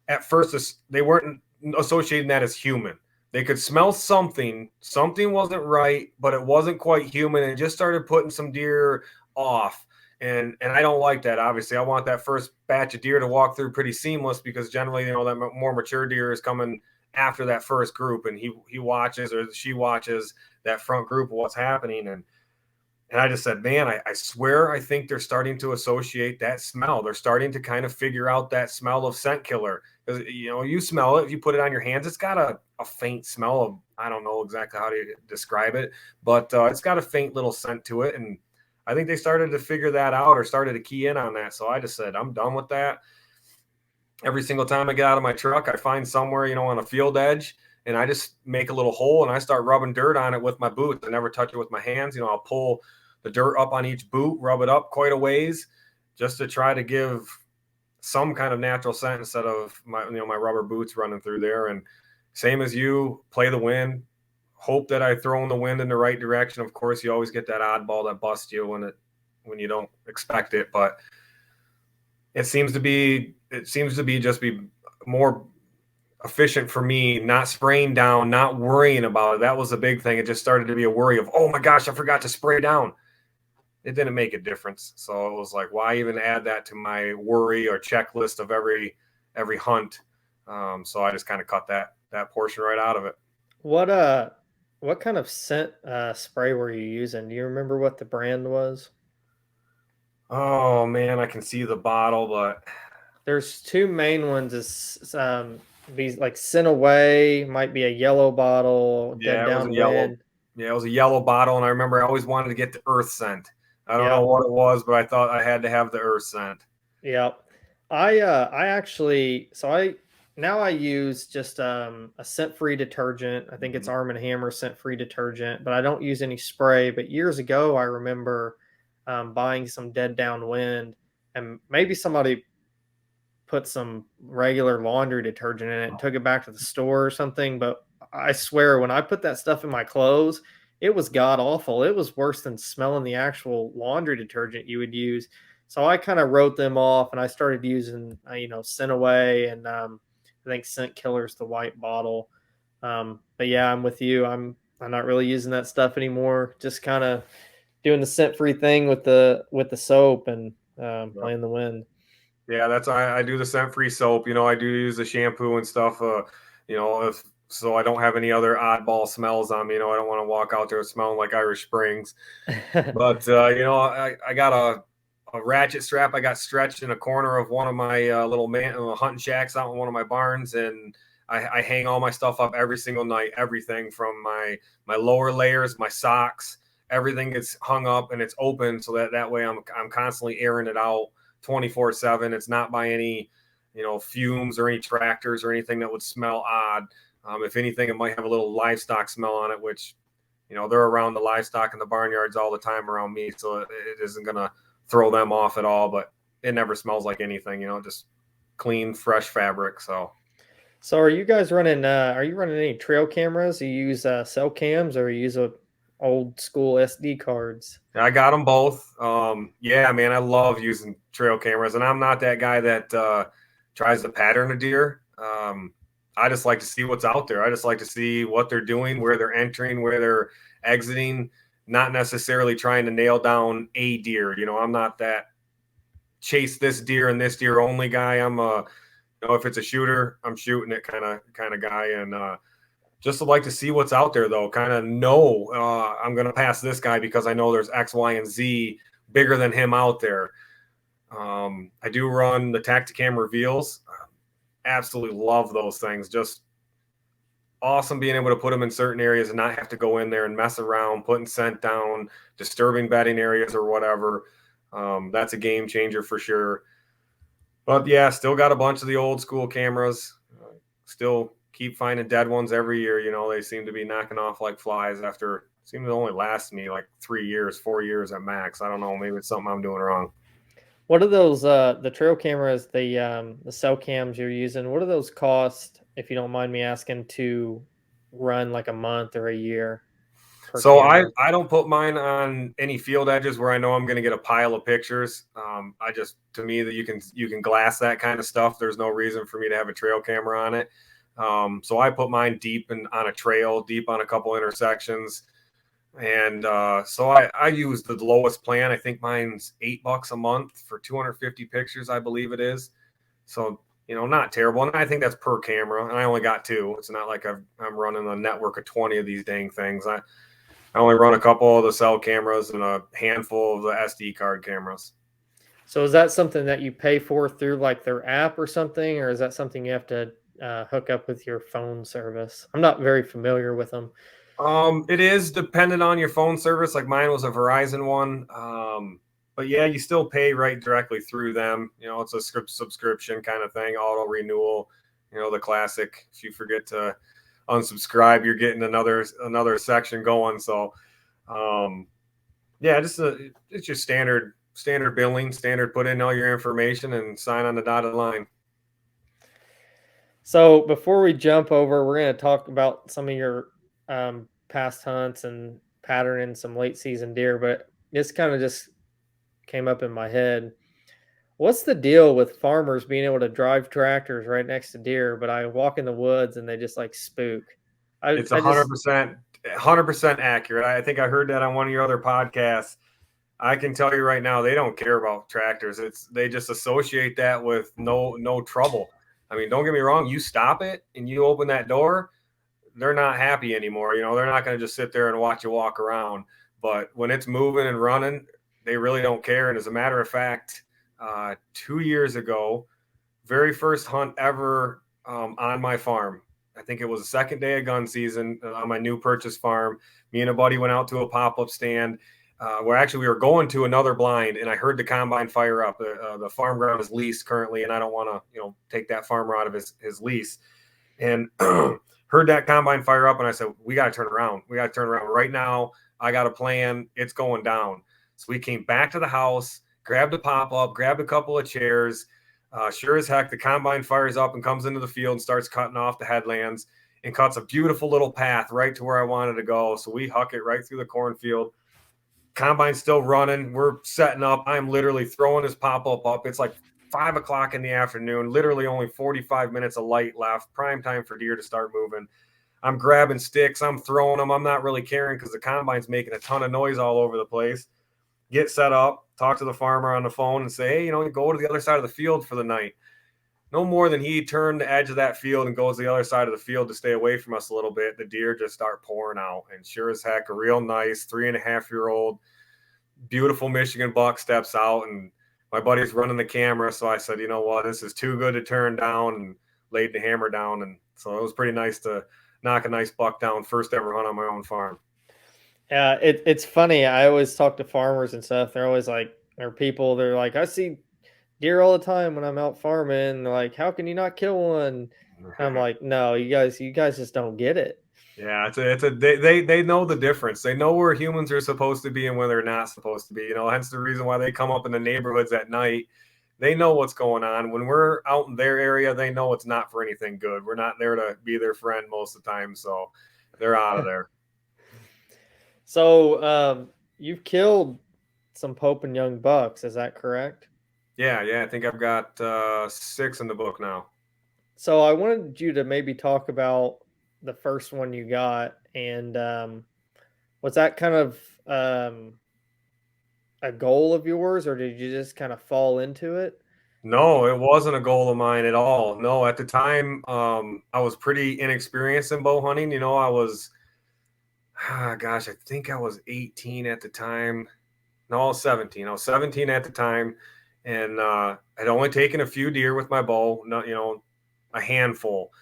at first they weren't associating that as human. They could smell something wasn't right, but it wasn't quite human, and just started putting some deer off. And I don't like that. Obviously, I want that first batch of deer to walk through pretty seamless, because generally, you know, that more mature deer is coming after that first group, and he watches or she watches that front group of what's happening. And I just said, man, I swear I think they're starting to associate that smell. They're starting to kind of figure out that smell of scent killer. Because, you know, you smell it, if you put it on your hands, it's got a faint smell of, I don't know exactly how to describe it, but it's got a faint little scent to it. And I think they started to figure that out or started to key in on that. So I just said, I'm done with that. Every single time I get out of my truck, I find somewhere, on a field edge, and I just make a little hole and I start rubbing dirt on it with my boots. I never touch it with my hands. I'll pull the dirt up on each boot, rub it up quite a ways, just to try to give some kind of natural scent instead of my rubber boots running through there. And same as you, play the wind, hope that I throw in the wind in the right direction. Of course, you always get that oddball that busts you when you don't expect it, but it seems to be just be more efficient for me, not spraying down, not worrying about it. That was the big thing. It just started to be a worry of, oh my gosh, I forgot to spray down. It didn't make a difference. So it was like, why even add that to my worry or checklist of every hunt? So I just kind of cut that portion right out of it. What uh what kind of scent spray were you using? Do you remember what the brand was? Oh man, I can see the bottle, but There's two main ones. Is these like Scent Away, might be a yellow bottle, Dead yeah, it was a yellow. Downwind. Yeah, it was a yellow bottle, and I remember I always wanted to get the earth scent. I don't know Yep. what it was, but I thought I had to have the earth scent. Yep. I actually so I now I use just a scent-free detergent. I think it's Mhm. Arm& and Hammer scent-free detergent, but I don't use any spray. But years ago, I remember buying some Dead Downwind, and maybe somebody put some regular laundry detergent in it and took it back to the store or something. But I swear, when I put that stuff in my clothes, it was god awful. It was worse than smelling the actual laundry detergent you would use. So I kind of wrote them off, and I started using, Scent Away, and I think Scent Killer's the white bottle. But yeah, I'm with you. I'm not really using that stuff anymore. Just kind of doing the scent free thing with the soap and playing the wind. Yeah, that's I do the scent free soap. I do use the shampoo and stuff. If so, I don't have any other oddball smells on me. I don't want to walk out there smelling like Irish Springs. But I got a ratchet strap I got stretched in a corner of one of my little hunting shacks out in one of my barns, and I hang all my stuff up every single night. Everything from my lower layers, my socks, everything gets hung up and it's open so that way I'm constantly airing it out 24/7. It's not by any fumes or any tractors or anything that would smell odd. If anything, it might have a little livestock smell on it, which they're around the livestock in the barnyards all the time around me, so it isn't gonna throw them off at all. But it never smells like anything, just clean, fresh fabric. So So are you guys running are you running any trail cameras? You use cell cams, or you use a old school SD cards? I got them both. Yeah, man, I love using trail cameras, and I'm not that guy that tries to pattern a deer. I just like to see what's out there. I just like to see what they're doing, where they're entering, where they're exiting. Not necessarily trying to nail down a deer. I'm not that chase this deer and this deer only guy. I'm a if it's a shooter, I'm shooting it kind of guy, and just would like to see what's out there though. Kind of know I'm going to pass this guy because I know there's X, Y, and Z bigger than him out there. I do run the Tacticam reveals. Absolutely love those things. Just awesome being able to put them in certain areas and not have to go in there and mess around, putting scent down, disturbing bedding areas or whatever. That's a game changer for sure. But yeah, still got a bunch of the old school cameras. Still keep finding dead ones every year. They seem to be knocking off like flies after seem to only last me like 3 years, 4 years at max. I don't know. Maybe it's something I'm doing wrong. What are those the trail cameras, the cell cams you're using? What do those cost, if you don't mind me asking, to run like a month or a year per So I camera? I don't put mine on any field edges where I know I'm going to get a pile of pictures. I just to me that you can glass that kind of stuff. There's no reason for me to have a trail camera on it. So I put mine deep and on a trail, deep on a couple intersections, and so I use the lowest plan. I think mine's $8 a month for 250 pictures, I believe it is. So not terrible, and I think that's per camera. And I only got two. It's not like I'm running a network of 20 of these dang things. I only run a couple of the cell cameras and a handful of the SD card cameras. So is that something that you pay for through like their app or something, or is that something you have to hook up with your phone service? I'm not very familiar with them. It is dependent on your phone service. Like mine was a Verizon one. But yeah, you still pay right directly through them. You know, it's a subscription kind of thing, auto renewal. You know, the classic. If you forget to unsubscribe, you're getting another section going. So, um, yeah, it's your standard billing, standard put in all your information and sign on the dotted line. So before we jump over, we're going to talk about some of your past hunts and patterning some late season deer. But this kind of just came up in my head. What's the deal with farmers being able to drive tractors right next to deer, but I walk in the woods and they just like spook? It's I just 100% accurate. I think I heard that on one of your other podcasts. I can tell you right now, they don't care about tractors. They just associate that with no trouble. I mean, don't get me wrong. You stop it and you open that door, they're not happy anymore. You know, they're not going to just sit there and watch you walk around. But when it's moving and running, they really don't care. And as a matter of fact, 2 years ago, very first hunt ever on my farm. I think it was the second day of gun season on my new purchase farm. Me and a buddy went out to a pop-up stand where actually we were going to another blind, and I heard the combine fire up. The farm ground is leased currently, and I don't want to, take that farmer out of his lease. And heard that combine fire up, and I said, "We got to turn around. We got to turn around right now. I got a plan. It's going down." So we came back to the house, grabbed a pop-up, grabbed a couple of chairs. Sure as heck, the combine fires up and comes into the field and starts cutting off the headlands and cuts a beautiful little path right to where I wanted to go. So we huck it right through the cornfield. Combine's still running. We're setting up. I'm literally throwing this pop-up up. It's like 5 o'clock in the afternoon, literally only 45 minutes of light left. Prime time for deer to start moving. I'm grabbing sticks. I'm throwing them. I'm not really caring because the combine's making a ton of noise all over the place. Get set up, talk to the farmer on the phone and say, hey, go to the other side of the field for the night. No more than he turned the edge of that field and goes to the other side of the field to stay away from us a little bit, the deer just start pouring out. And sure as heck, a real nice 3.5-year-old, beautiful Michigan buck steps out. And my buddy's running the camera. So I said, you know what, this is too good to turn down, and laid the hammer down. And so it was pretty nice to knock a nice buck down, first ever hunt on my own farm. yeah, it's funny. I always talk to farmers and stuff. They're always like, or people. They're like, I see deer all the time when I'm out farming. They're like, how can you not kill one? And I'm like, no, you guys just don't get it. Yeah, they know the difference. They know where humans are supposed to be and where they're not supposed to be. Hence the reason why they come up in the neighborhoods at night. They know what's going on. When we're out in their area, they know it's not for anything good. We're not there to be their friend most of the time, so they're out of there. So, you've killed some Pope and Young bucks. Is that correct? Yeah. I think I've got 6 in the book now. So I wanted you to maybe talk about the first one you got, and was that kind of a goal of yours, or did you just kind of fall into it? No, it wasn't a goal of mine at all. No, at the time, I was pretty inexperienced in bow hunting. I was, gosh, I think I was 18 at the time. No, I was 17. I was 17 at the time, and I'd only taken a few deer with my bow, not a handful.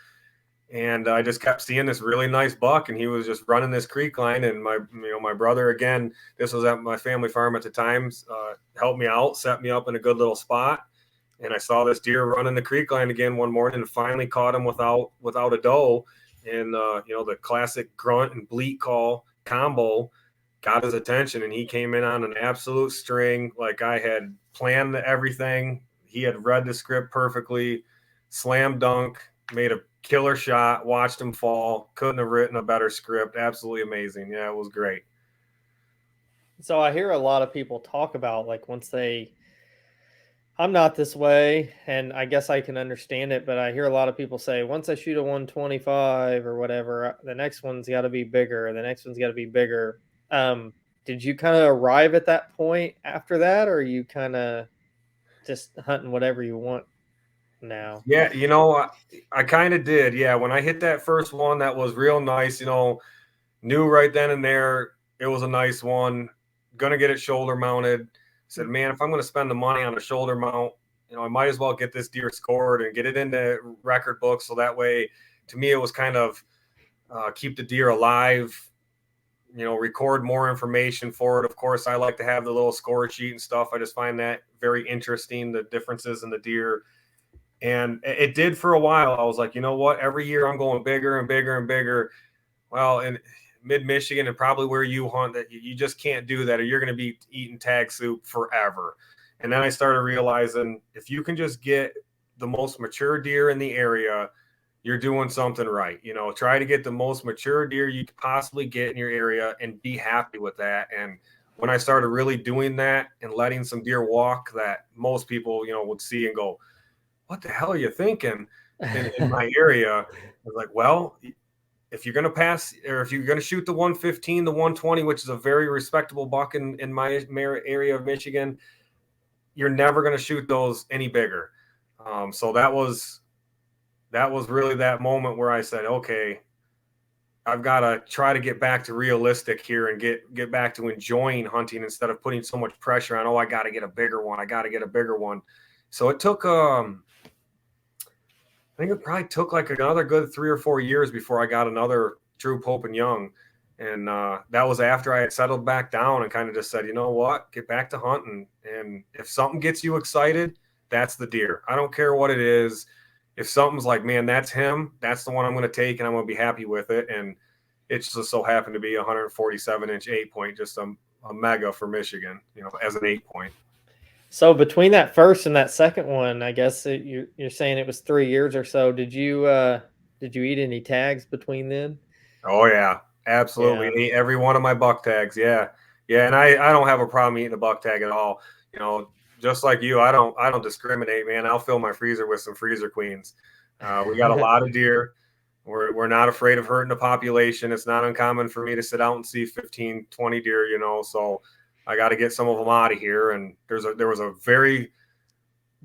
And I just kept seeing this really nice buck, and he was just running this creek line. And my brother, again, this was at my family farm at the time, helped me out, set me up in a good little spot. And I saw this deer running the creek line again one morning, and finally caught him without a doe. And the classic grunt and bleat call combo got his attention, and he came in on an absolute string. Like I had planned everything. He had read the script perfectly, slam dunk, made a killer shot, watched him fall. Couldn't have written a better script. Absolutely amazing. Yeah, it was great. So I hear a lot of people talk about like once they I'm not this way, and I guess I can understand it, but I hear a lot of people say once I shoot a 125 or whatever, the next one's got to be bigger. The next one's got to be bigger. Um, did you kind of arrive at that point after that, or are you kind of just hunting whatever you want now? Yeah, I kind of did. Yeah, when I hit that first one, that was real nice. Knew right then and there it was a nice one. Gonna get it shoulder mounted. Said, man, if I'm gonna spend the money on a shoulder mount, I might as well get this deer scored and get it into record books. So that way, to me, it was kind of keep the deer alive record more information for it. Of course, I like to have the little score sheet and stuff. I just find that very interesting, the differences in the deer. And it did for a while. I was like, you know what? Every year I'm going bigger and bigger and bigger. Well, in mid Michigan and probably where you hunt, that you just can't do that, or you're going to be eating tag soup forever. And then I started realizing if you can just get the most mature deer in the area, you're doing something right. Try to get the most mature deer you could possibly get in your area and be happy with that. And when I started really doing that and letting some deer walk that most people, would see and go, what the hell are you thinking in my area? I was like, well, if you're going to pass, or if you're going to shoot the 115, the 120, which is a very respectable buck in my area of Michigan, you're never going to shoot those any bigger. So that was really that moment where I said, okay, I've got to try to get back to realistic here and get back to enjoying hunting instead of putting so much pressure on, oh, I got to get a bigger one. I got to get a bigger one. So it took, I think it probably took like another good 3 or 4 years before I got another true Pope and Young. And that was after I had settled back down and kind of just said, you know what, get back to hunting. And if something gets you excited, that's the deer. I don't care what it is. If something's like, man, that's him, that's the one I'm going to take and I'm going to be happy with it. And it just so happened to be a 147-inch 8-point, just a mega for Michigan, as an 8-point. So between that first and that second one, I guess you're saying it was 3 years or so. Did you eat any tags between then? Oh yeah, absolutely. Yeah. Ate every one of my buck tags. Yeah. Yeah. And I don't have a problem eating a buck tag at all. Just like you, I don't discriminate, man. I'll fill my freezer with some freezer queens. We got a lot of deer. We're not afraid of hurting the population. It's not uncommon for me to sit out and see 15, 20 deer, so I got to get some of them out of here. And there was a very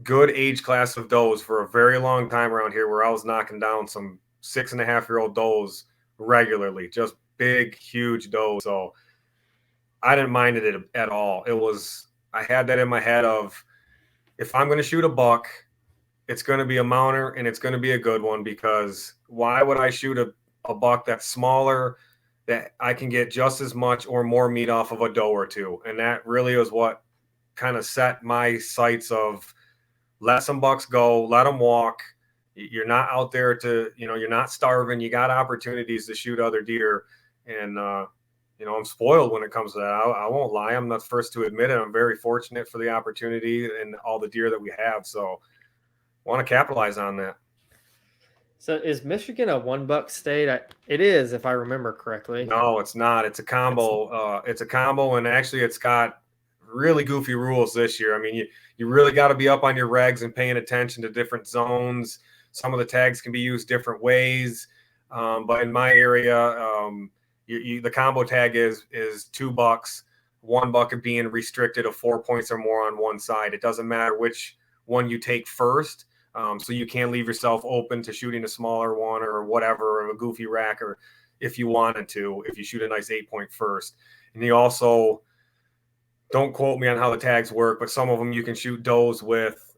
good age class of does for a very long time around here where I was knocking down some 6.5-year-old does regularly, just big, huge does. So I didn't mind it at all. I had that in my head of, if I'm going to shoot a buck, it's going to be a mounter and it's going to be a good one, because why would I shoot a buck that's smaller that I can get just as much or more meat off of a doe or two? And that really is what kind of set my sights of, let some bucks go, let them walk. You're not out there you're not starving. You got opportunities to shoot other deer. And, I'm spoiled when it comes to that. I won't lie. I'm not the first to admit it. I'm very fortunate for the opportunity and all the deer that we have. So want to capitalize on that. So is Michigan a $1 state? It is, if I remember correctly. No, it's not. It's a combo. It's a combo, and actually, it's got really goofy rules this year. I mean, you really got to be up on your regs and paying attention to different zones. Some of the tags can be used different ways, but in my area, the combo tag is $2. $1 being restricted of 4 points or more on one side. It doesn't matter which one you take first. So you can leave yourself open to shooting a smaller one or whatever, or a goofy rack, or if you wanted to, if you shoot a nice 8-point first. And you also, don't quote me on how the tags work, but some of them you can shoot does with.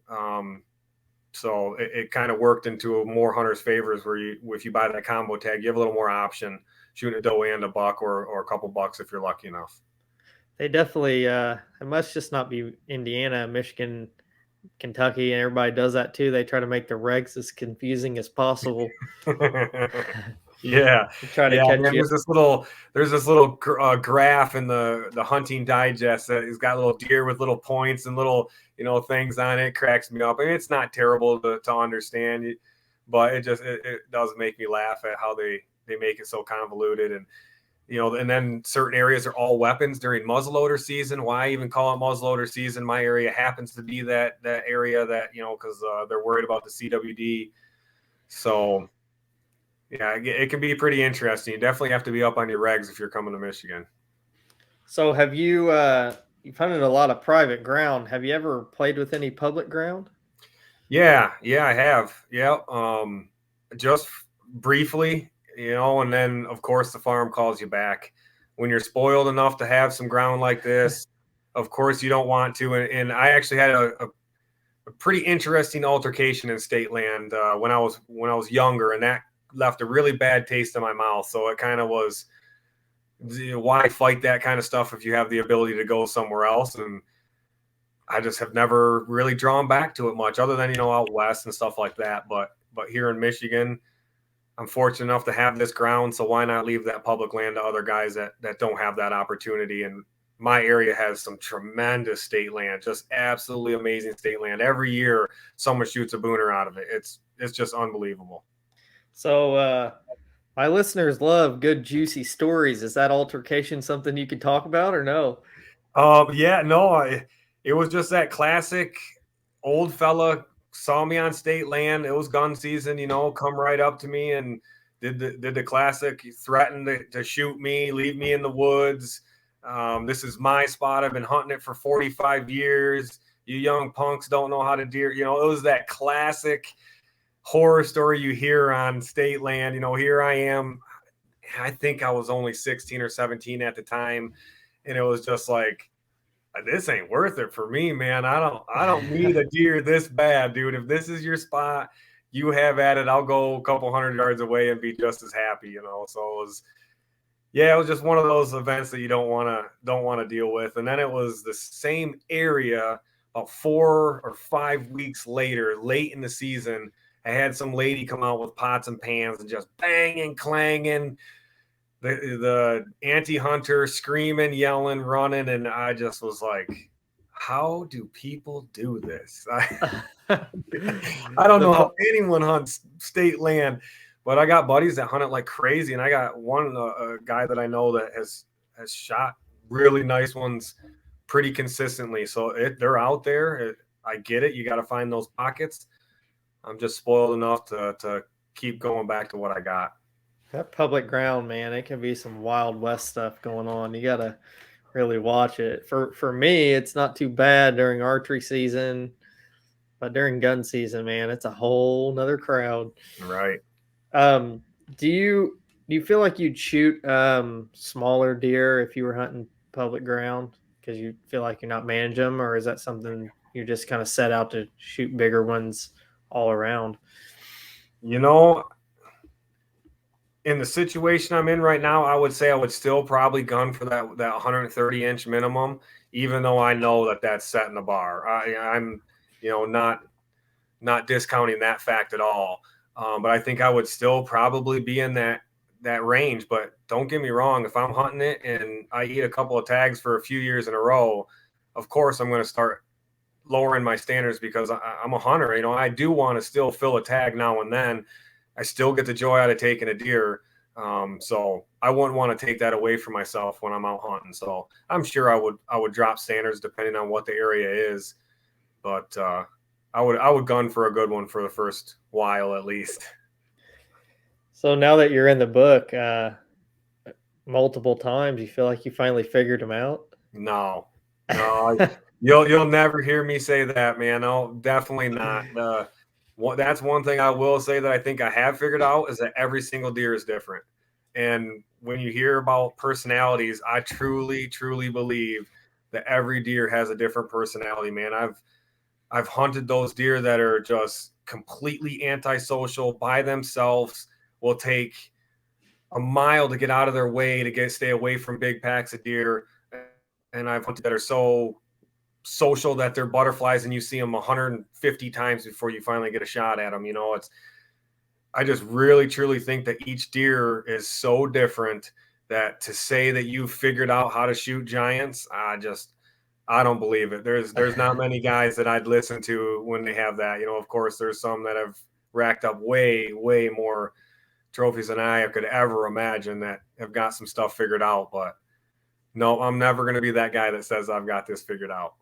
So it kind of worked into more hunters' favors where if you buy that combo tag, you have a little more option shooting a doe and a buck, or a couple bucks if you're lucky enough. They definitely, it must just not be Indiana, Michigan, Kentucky, and everybody does that too. They try to make the regs as confusing as possible. Yeah, Try to yeah. catch Man, you. there's this little graph in the hunting digest that has got little deer with little points and little things on it. It cracks me up. I mean, it's not terrible to understand, but it does make me laugh at how they make it so convoluted. And and then certain areas are all weapons during muzzleloader season. Why even call it muzzleloader season? My area happens to be that area that, because they're worried about the CWD. So, yeah, it can be pretty interesting. You definitely have to be up on your regs if you're coming to Michigan. So have you've hunted a lot of private ground. Have you ever played with any public ground? Yeah, I have. Yeah, just briefly. And then of course the farm calls you back. When you're spoiled enough to have some ground like this, of course you don't want to. And I actually had a pretty interesting altercation in state land when I was younger, and that left a really bad taste in my mouth. So it kind of was why fight that kind of stuff if you have the ability to go somewhere else? And I just have never really drawn back to it much, other than out west and stuff like that. But here in Michigan, I'm fortunate enough to have this ground, so why not leave that public land to other guys that don't have that opportunity? And my area has some tremendous state land, just absolutely amazing state land. Every year, someone shoots a booner out of it. It's just unbelievable. So, my listeners love good, juicy stories. Is that altercation something you could talk about or no? Yeah, no, it was just that classic old fella saw me on state land. It was gun season, come right up to me and did the classic, threatened to shoot me, leave me in the woods. This is my spot. I've been hunting it for 45 years. You young punks don't know how to deer. It was that classic horror story you hear on state land. Here I am. I think I was only 16 or 17 at the time. And it was just like, this ain't worth it for me, man. I don't need a deer this bad, dude. If this is your spot, you have at it. I'll go a couple hundred yards away and be just as happy, So it was just one of those events that you don't want to deal with. And then it was the same area about 4 or 5 weeks later, late in the season. I had some lady come out with pots and pans and just banging, clanging, the anti-hunter screaming, yelling, running, and I just was like, how do people do this? I don't know how anyone hunts state land, but I got buddies that hunt it like crazy, and I got one a guy that I know that has shot really nice ones pretty consistently. So they're out there. I get it. You got to find those pockets. I'm just spoiled enough to keep going back to what I got. That public ground, man, it can be some Wild West stuff going on. You gotta really watch it. For me, it's not too bad during archery season, but during gun season, man, it's a whole nother crowd. Right. Um, do you feel like you'd shoot smaller deer if you were hunting public ground because you feel like you're not managing them, or is that something you're just kind of set out to shoot bigger ones all around? You know, in the situation I'm in right now, I would say I would still probably gun for that 130-inch minimum, even though I know that that's setting the bar. I'm not discounting that fact at all. But I think I would still probably be in that range. But don't get me wrong, if I'm hunting it and I eat a couple of tags for a few years in a row, of course I'm going to start lowering my standards because I'm a hunter. I do want to still fill a tag now and then. I still get the joy out of taking a deer. So I wouldn't want to take that away from myself when I'm out hunting. So I'm sure I would drop standards depending on what the area is. But I would gun for a good one for the first while at least. So now that you're in the book multiple times, you feel like you finally figured them out? No, no, you'll never hear me say that, man. No, definitely not. That's one thing I will say that I think I have figured out is that every single deer is different. And when you hear about personalities, I truly, truly believe that every deer has a different personality, man. I've hunted those deer that are just completely antisocial by themselves, will take a mile to get out of their way to stay away from big packs of deer. And I've hunted that are so social that they're butterflies and you see them 150 times before you finally get a shot at them. I just really truly think that each deer is so different that to say that you've figured out how to shoot giants, I don't believe it. There's not many guys that I'd listen to when they have that. Of course there's some that have racked up way, way more trophies than I could ever imagine that have got some stuff figured out. But no, I'm never going to be that guy that says I've got this figured out.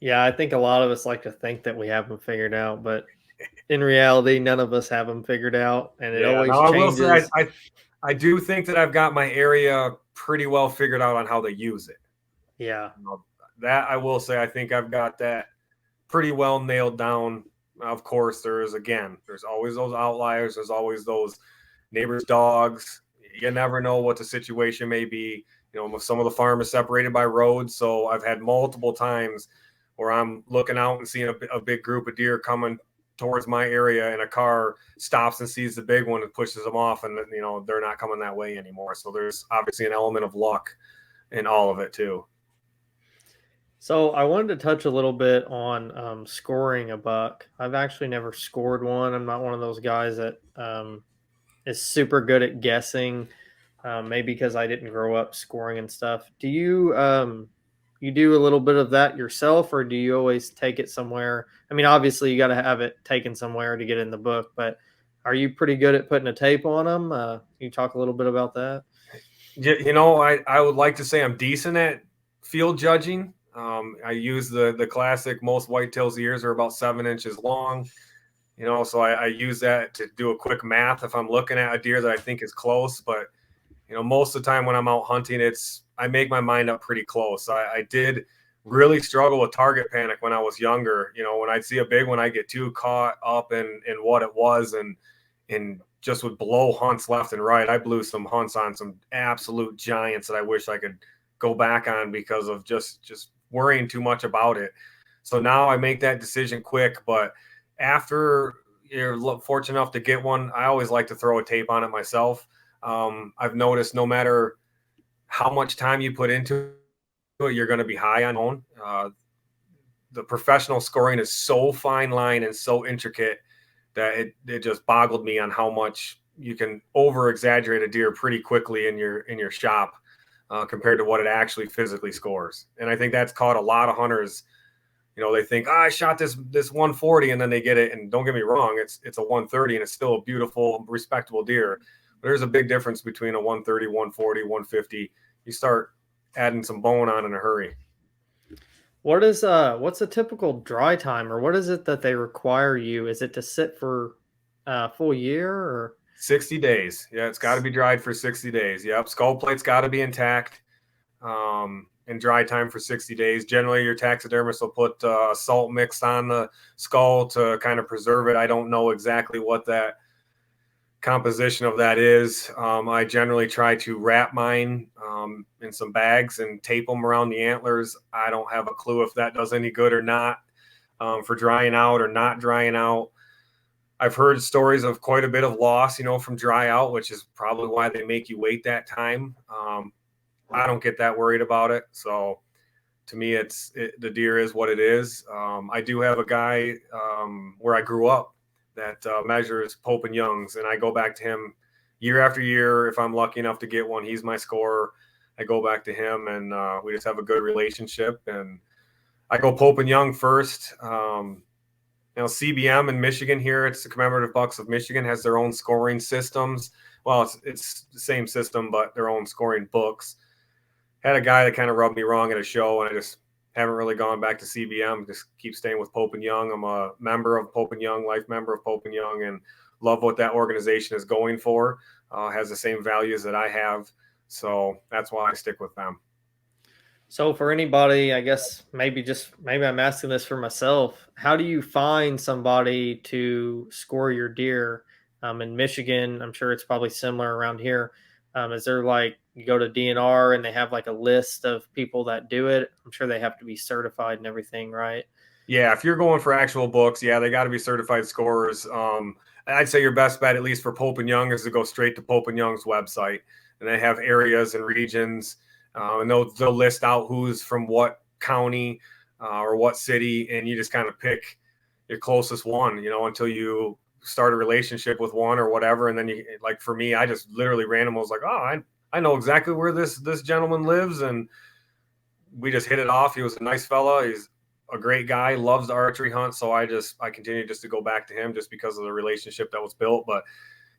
Yeah, I think a lot of us like to think that we have them figured out, but in reality, none of us have them figured out, and it Yeah, always now I will say changes. I do think that I've got my area pretty well figured out on how they use it. Yeah. That I will say I think I've got that pretty well nailed down. Of course, there's always those outliers. There's always those neighbors' dogs. You never know what the situation may be. Some of the farm is separated by roads, so I've had multiple times where I'm looking out and seeing a big group of deer coming towards my area and a car stops and sees the big one and pushes them off, and they're not coming that way anymore. So there's obviously an element of luck in all of it too. So I wanted to touch a little bit on scoring a buck. I've actually never scored one. I'm not one of those guys that is super good at guessing. Maybe because I didn't grow up scoring and stuff. Do you you do a little bit of that yourself, or do you always take it somewhere? I mean, obviously you got to have it taken somewhere to get in the book, but are you pretty good at putting a tape on them? Can you talk a little bit about that? I would like to say I'm decent at field judging. I use the classic, most whitetails' ears are about 7 inches long. So I use that to do a quick math if I'm looking at a deer that I think is close. But most of the time when I'm out hunting, I make my mind up pretty close. I did really struggle with target panic when I was younger. When I'd see a big one, I get too caught up in what it was, and just would blow hunts left and right. I blew some hunts on some absolute giants that I wish I could go back on because of just worrying too much about it. So now I make that decision quick. But after you're fortunate enough to get one, I always like to throw a tape on it myself. I've noticed no matter how much time you put into it, you're going to be high on own. The professional scoring is so fine line and so intricate that it just boggled me on how much you can over exaggerate a deer pretty quickly in your shop compared to what it actually physically scores. And I think that's caught a lot of hunters. They think, I shot this 140, and then they get it. And don't get me wrong, it's a 130 and it's still a beautiful, respectable deer. But there's a big difference between a 130, 140, 150. You start adding some bone on in a hurry. What's a typical dry time, or what is it that they require you? Is it to sit for a full year, or 60 days. Yeah, it's got to be dried for 60 days. Yep, skull plate's got to be intact and dry time for 60 days. Generally, your taxidermist will put salt mixed on the skull to kind of preserve it. I don't know exactly what that composition of that is. I generally try to wrap mine in some bags and tape them around the antlers. I don't have a clue if that does any good or not for drying out or not drying out. I've heard stories of quite a bit of loss, from dry out, which is probably why they make you wait that time. I don't get that worried about it. So to me, the deer is what it is. I do have a guy where I grew up that measures Pope and Young's, and I go back to him year after year. If I'm lucky enough to get one, he's my scorer. I go back to him, and we just have a good relationship. And I go Pope and Young first. CBM in Michigan here, it's the Commemorative Bucks of Michigan, has their own scoring systems. Well, it's the same system, but their own scoring books. Had a guy that kind of rubbed me wrong at a show, and I just haven't really gone back to CBM. Just keep staying with Pope and Young. I'm a member of Pope and Young, life member of Pope and Young, and love what that organization is going for. Has the same values that I have. So that's why I stick with them. so for anybody, I guess maybe I'm asking this for myself. How do you find somebody to score your deer? In Michigan, I'm sure it's probably similar around here. Is there like you go to DNR and they have like a list of people that do it? I'm sure they have to be certified and everything, right? Yeah, if you're going for actual books, yeah, they got to be certified scorers. I'd say your best bet, at least for Pope and Young, is to go straight to Pope and Young's website, and they have areas and regions, and they'll list out who's from what county or what city, and you just kind of pick your closest one, until you start a relationship with one or whatever, and then you, like for me, I just literally randomly was like, oh, I know exactly where this gentleman lives, and we just hit it off. He was a nice fella. He's a great guy, loves the archery hunt. So I continue just to go back to him just because of the relationship that was built. But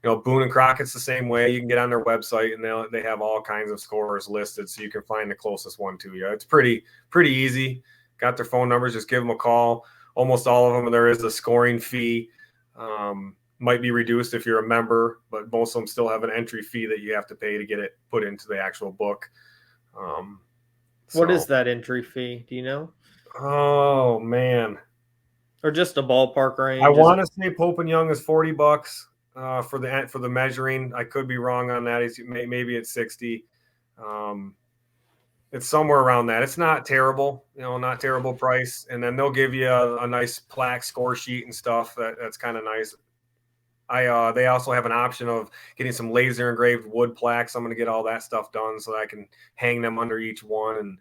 Boone and Crockett's the same way. You can get on their website and they have all kinds of scorers listed, so you can find the closest one to you. It's pretty easy. Got their phone numbers, just give them a call. Almost all of them, there is a scoring fee. Might be reduced if you're a member, but most of them still have an entry fee that you have to pay to get it put into the actual book. What is that entry fee? Do you know? Oh man, Or just a ballpark I range? Is it want to say Pope and Young is $40 for the measuring. I could be wrong on that. Maybe it's 60. it's somewhere around that. It's not terrible, not terrible price. And then they'll give you a nice plaque score sheet and stuff. That's kind of nice. They also have an option of getting some laser engraved wood plaques. I'm going to get all that stuff done so that I can hang them under each one and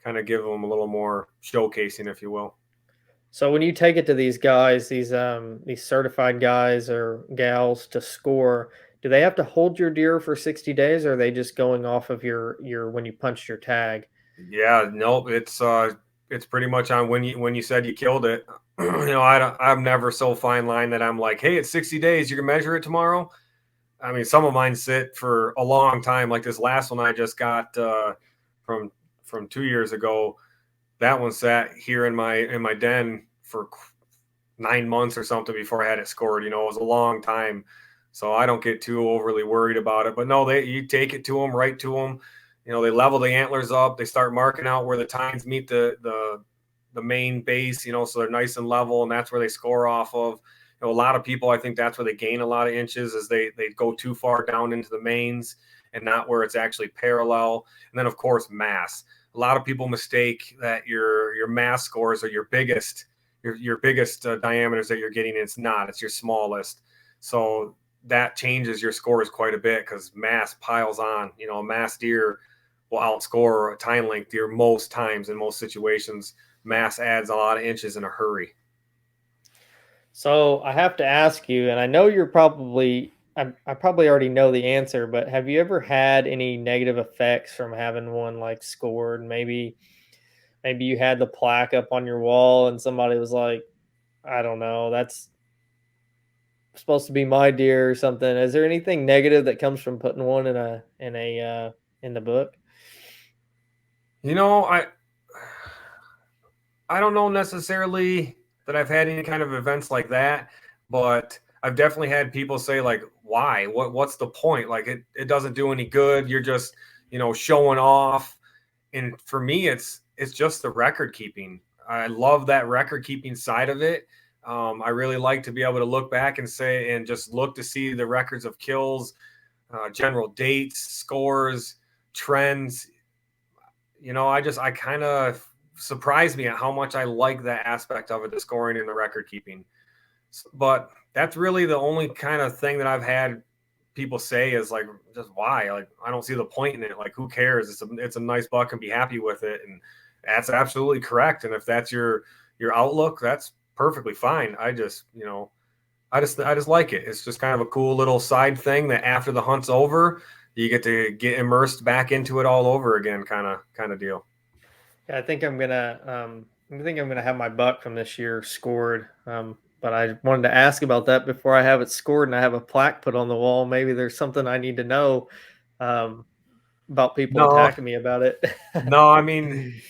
kind of give them a little more showcasing, if you will. So when you take it to these guys, these certified guys or gals to score, do they have to hold your deer for 60 days, or are they just going off of your when you punched your tag? Yeah, nope. It's pretty much on when you said you killed it. I'm never so fine line that I'm like, hey, it's 60 days. You can measure it tomorrow. I mean, some of mine sit for a long time. Like this last one I just got from from 2 years ago. That one sat here in my den for 9 months or something before I had it scored. It was a long time, so I don't get too overly worried about it. But no, you take it to them, right to them. They level the antlers up. They start marking out where the tines meet the main base. So they're nice and level, and that's where they score off of. A lot of people, I think that's where they gain a lot of inches, is they go too far down into the mains and not where it's actually parallel. And then of course mass. A lot of people mistake that your mass scores are your biggest diameters that you're getting. It's not. It's your smallest. So that changes your scores quite a bit because mass piles on. A mass deer will outscore a tine length deer most times in most situations. Mass adds a lot of inches in a hurry. So I have to ask you, and I know I probably already know the answer, but have you ever had any negative effects from having one like scored? Maybe you had the plaque up on your wall and somebody was like, I don't know, that's supposed to be my deer or something. Is there anything negative that comes from putting one in the book? You know, I I don't know necessarily that I've had any kind of events like that, but I've definitely had people say like, "Why? What's the point? Like it doesn't do any good. You're just showing off." And for me, it's just the record keeping. I love that record keeping side of it. I really like to be able to look back and say and just look to see the records of kills, general dates, scores, trends. I kind of surprised me at how much I like that aspect of it, the scoring and the record keeping. But that's really the only kind of thing that I've had people say is like, just why? Like, I don't see the point in it. Like, who cares? It's a nice buck and be happy with it. And that's absolutely correct. And if that's your outlook, that's perfectly fine. I just like it. It's just kind of a cool little side thing that after the hunt's over, you get to get immersed back into it all over again, kind of deal. Yeah, I think I'm gonna have my buck from this year scored. But I wanted to ask about that before I have it scored and I have a plaque put on the wall. Maybe there's something I need to know um, about people No, attacking me about it. no, I mean,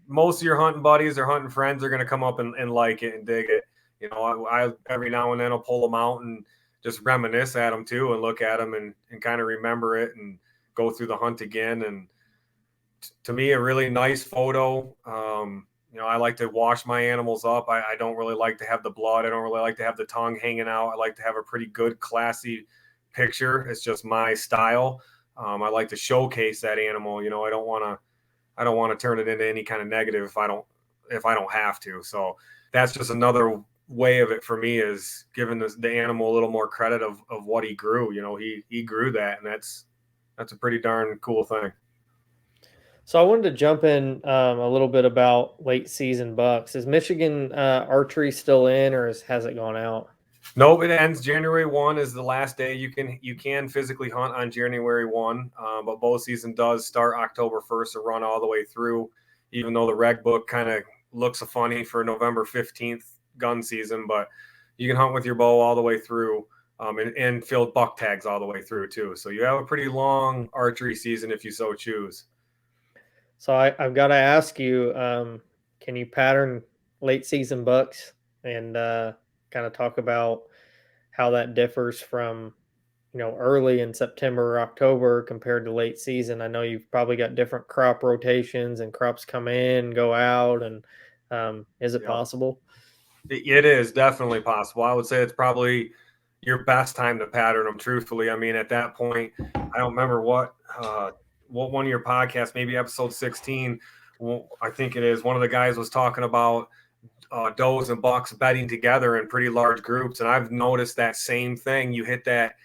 most of your hunting buddies or hunting friends are going to come up and like it and dig it. I every now and then I'll pull them out and just reminisce at them too and look at them and kind of remember it and go through the hunt again. And to me, a really nice photo. I like to wash my animals up. I don't really like to have the blood. I don't really like to have the tongue hanging out. I like to have a pretty good, classy picture. It's just my style. I like to showcase that animal. I don't want to turn it into any kind of negative if I don't have to. So that's just another way of it for me, is giving the animal a little more credit of what he grew. He grew that, and that's a pretty darn cool thing. So I wanted to jump in a little bit about late season bucks. Is Michigan archery still in, or has it gone out? Nope, it ends January 1 is the last day you can physically hunt on January 1, but bow season does start October 1st and run all the way through. Even though the reg book kind of looks funny for November 15th gun season, but you can hunt with your bow all the way through, and field buck tags all the way through too. So you have a pretty long archery season if you so choose. So I've got to ask you, can you pattern late season bucks and kind of talk about how that differs from early in September or October compared to late season? I know you've probably got different crop rotations and crops come in, go out, and is it Yep. possible? It is definitely possible. I would say it's probably your best time to pattern them. Truthfully, I mean, at that point, I don't remember what. one of your podcasts, maybe episode 16. Well, I think it is. One of the guys was talking about does and bucks bedding together in pretty large groups, and I've noticed that same thing. You hit that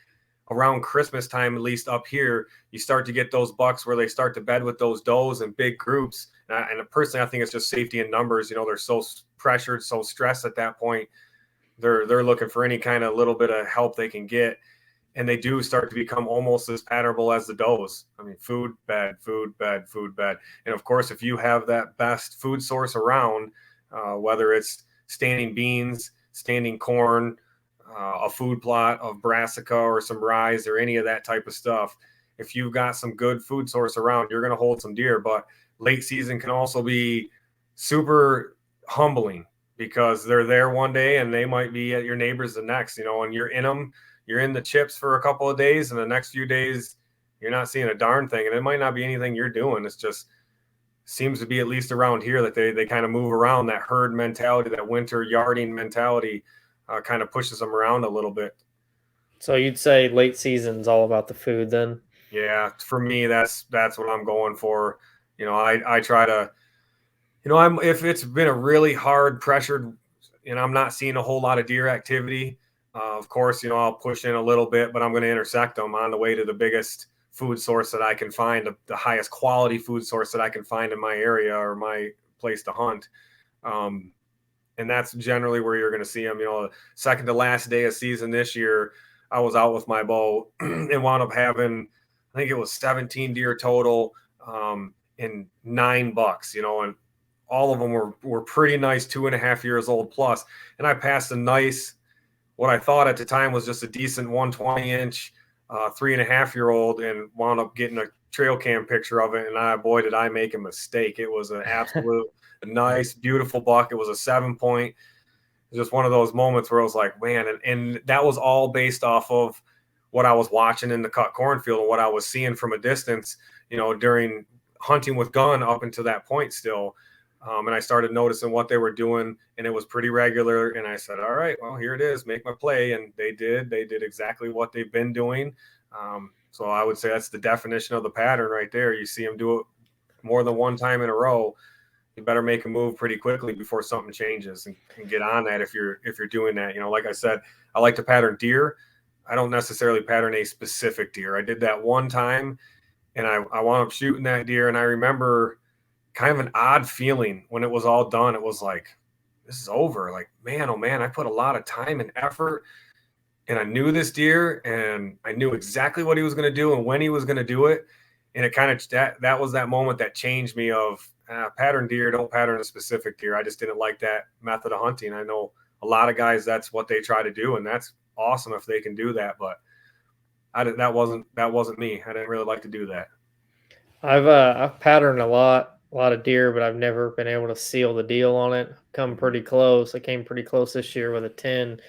around Christmas time, at least up here, you start to get those bucks where they start to bed with those does in big groups. And personally, I think it's just safety in numbers. You know, they're so pressured, so stressed at that point. They're looking for any kind of little bit of help they can get, and they do start to become almost as patternable as the does. I mean, food, bed, food, bed, food, bed. And of course, if you have that best food source around, whether it's standing beans, standing corn, a food plot of brassica or some rye or any of that type of stuff, if you've got some good food source around, you're going to hold some deer. But late season can also be super humbling because they're there one day and they might be at your neighbor's the next, you know, and you're in them, you're in the chips for a couple of days, and the next few days you're not seeing a darn thing. And it might not be anything you're doing. It's just seems to be, at least around here, that they kind of move around. That herd mentality, that winter yarding mentality, kind of pushes them around a little bit. So you'd say late season's all about the food then? Yeah, for me, that's what I'm going for. You know, I try to, you know, I'm if it's been a really hard pressured, and I'm not seeing a whole lot of deer activity. Of course, you know, I'll push in a little bit, but I'm going to intersect them on the way to the biggest food source that I can find, the highest quality food source that I can find in my area or my place to hunt. Um, and that's generally where you're going to see them. You know, second to last day of season this year, I was out with my bow and wound up having, I think it was 17 deer total, and 9 bucks. You know, and all of them were pretty nice, 2.5 years old plus. And I passed a nice, what I thought at the time was just a decent 120-inch, 3.5-year-old, and wound up getting a trail cam picture of it. And boy, did I make a mistake. It was an absolute nice, beautiful buck. It was a 7-point. It was just one of those moments where I was like, man, and that was all based off of what I was watching in the cut cornfield and what I was seeing from a distance, you know, during hunting with gun up until that point still. And I started noticing what they were doing, and it was pretty regular. And I said, all right, well, here it is, make my play. And they did exactly what they've been doing. So I would say that's the definition of the pattern right there. You see them do it more than one time in a row, you better make a move pretty quickly before something changes, and get on that if you're doing that. You know, like I said, I like to pattern deer. I don't necessarily pattern a specific deer. I did that one time, and I wound up shooting that deer. And I remember kind of an odd feeling when it was all done. It was like, this is over. Like, man, oh man, I put a lot of time and effort, and I knew this deer, and I knew exactly what he was going to do and when he was going to do it. And it kind of, that was that moment that changed me of pattern deer, don't pattern a specific deer. I just didn't like that method of hunting. I know a lot of guys, that's what they try to do, and that's awesome if they can do that. But that wasn't me. I didn't really like to do that. I've patterned a lot of deer, but I've never been able to seal the deal on it. Come pretty close. I came pretty close this year with a 10.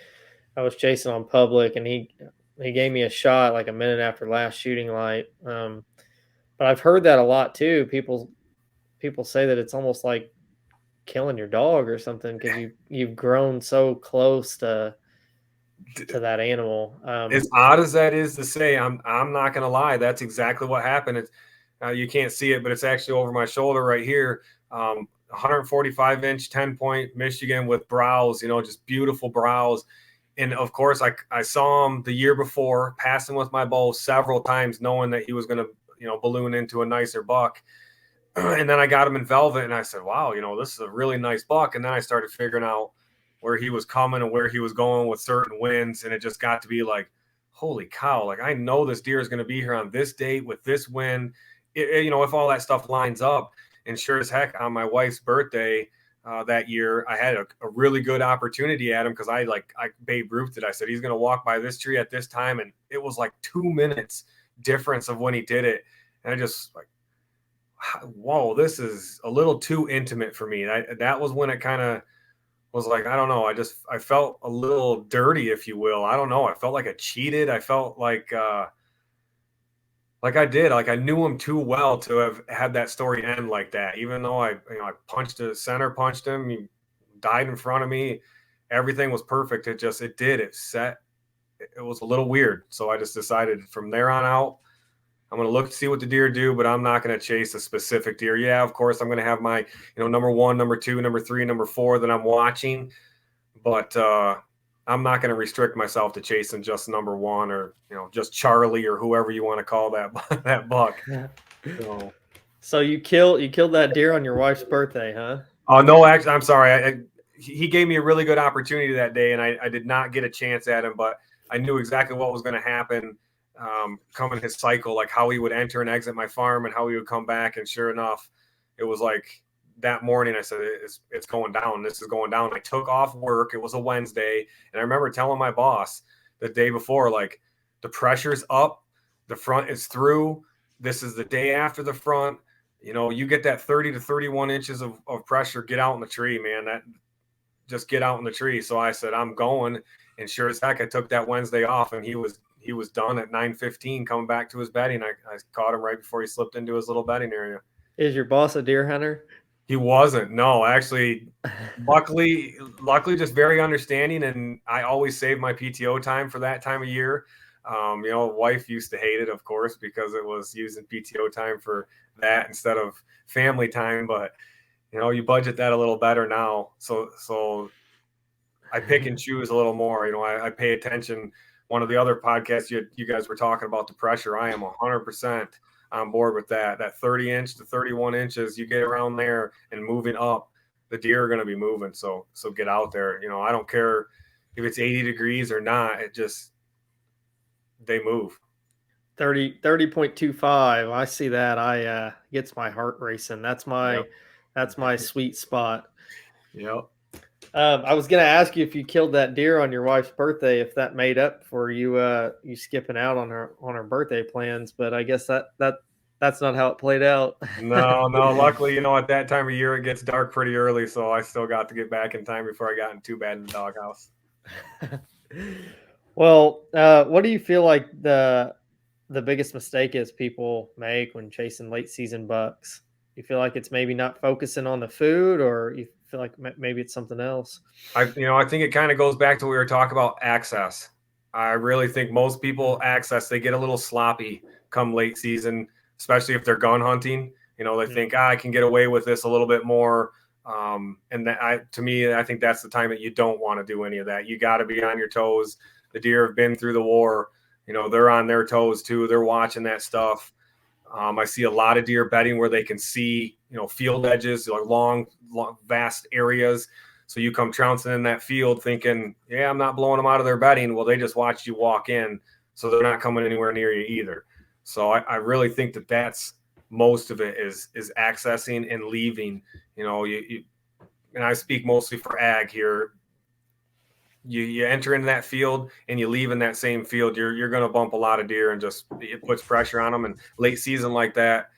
I was chasing on public, and he gave me a shot like a minute after last shooting light. But I've heard that a lot too. People say that it's almost like killing your dog or something because you've grown so close to that animal. As odd as that is to say, I'm not gonna lie. That's exactly what happened. It's you can't see it, but it's actually over my shoulder right here. 145-inch 10-point Michigan with brows, you know, just beautiful brows. And of course, I saw him the year before, passing with my bow several times, knowing that he was going to, you know, balloon into a nicer buck. And then I got him in velvet, and I said, wow, you know, this is a really nice buck. And then I started figuring out where he was coming and where he was going with certain winds. And it just got to be like, holy cow, like I know this deer is going to be here on this date with this wind. You know, if all that stuff lines up. And sure as heck, on my wife's birthday that year, I had a really good opportunity at him because I Babe Ruthed it. I said, he's going to walk by this tree at this time. And it was like 2 minutes difference of when he did it. And I just like, whoa, this is a little too intimate for me. That was when it kind of was like, I don't know. I felt a little dirty, if you will. I don't know. I felt like I cheated. I felt like I did. Like I knew him too well to have had that story end like that. Even though I punched the center, punched him, he died in front of me. Everything was perfect. It was a little weird. So I just decided from there on out, I'm going to look to see what the deer do, but I'm not going to chase a specific deer. Yeah, of course, I'm going to have my, number one, number two, number three, number four that I'm watching, but I'm not going to restrict myself to chasing just number one or, just Charlie or whoever you want to call that that buck. So, So you killed that deer on your wife's birthday, huh? oh no, actually, I'm sorry. He gave me a really good opportunity that day, and I did not get a chance at him, but I knew exactly what was going to happen coming his cycle, like how he would enter and exit my farm and how he would come back. And sure enough, it was like that morning I said, it's going down. This is going down. I took off work. It was a Wednesday. And I remember telling my boss the day before, like, the pressure's up, the front is through. This is the day after the front. You get that 30 to 31 inches of pressure, get out in the tree, man. That just get out in the tree. So I said, I'm going. And sure as heck, I took that Wednesday off, and he was done at 9:15 coming back to his bedding. I caught him right before he slipped into his little bedding area. Is your boss a deer hunter? He wasn't. No, actually, luckily, just very understanding. And I always save my PTO time for that time of year. Wife used to hate it, of course, because it was using PTO time for that instead of family time. But you budget that a little better now. So I pick and choose a little more. I pay attention. One of the other podcasts you guys were talking about the pressure. I am 100% on board with that. That 30 inch to 31 inches, you get around there and moving up, the deer are going to be moving. So get out there. I don't care if it's 80 degrees or not. They move. 30.25. I see that. I gets my heart racing. That's my Yep. that's my sweet spot. Yep. I was gonna ask you if you killed that deer on your wife's birthday, if that made up for you skipping out on her birthday plans, but I guess that's not how it played out. No. Luckily, at that time of year it gets dark pretty early, so I still got to get back in time before I got in too bad in the doghouse. Well, what do you feel like the biggest mistake is people make when chasing late season bucks? You feel like it's maybe not focusing on the food, or you feel like maybe it's something else? I think it kind of goes back to what we were talking about access. I really think most people they get a little sloppy come late season, especially if they're gun hunting. They think I can get away with this a little bit more. And to me, I think that's the time that you don't want to do any of that. You got to be on your toes. The deer have been through the war. They're on their toes too. They're watching that stuff. I see a lot of deer bedding where they can see, field edges, like long, vast areas. So you come trouncing in that field thinking, yeah, I'm not blowing them out of their bedding. Well, they just watched you walk in, so they're not coming anywhere near you either. So I really think that's most of it is accessing and leaving. And I speak mostly for ag here. You enter into that field and you leave in that same field, you're going to bump a lot of deer, and just it puts pressure on them. And late season like that,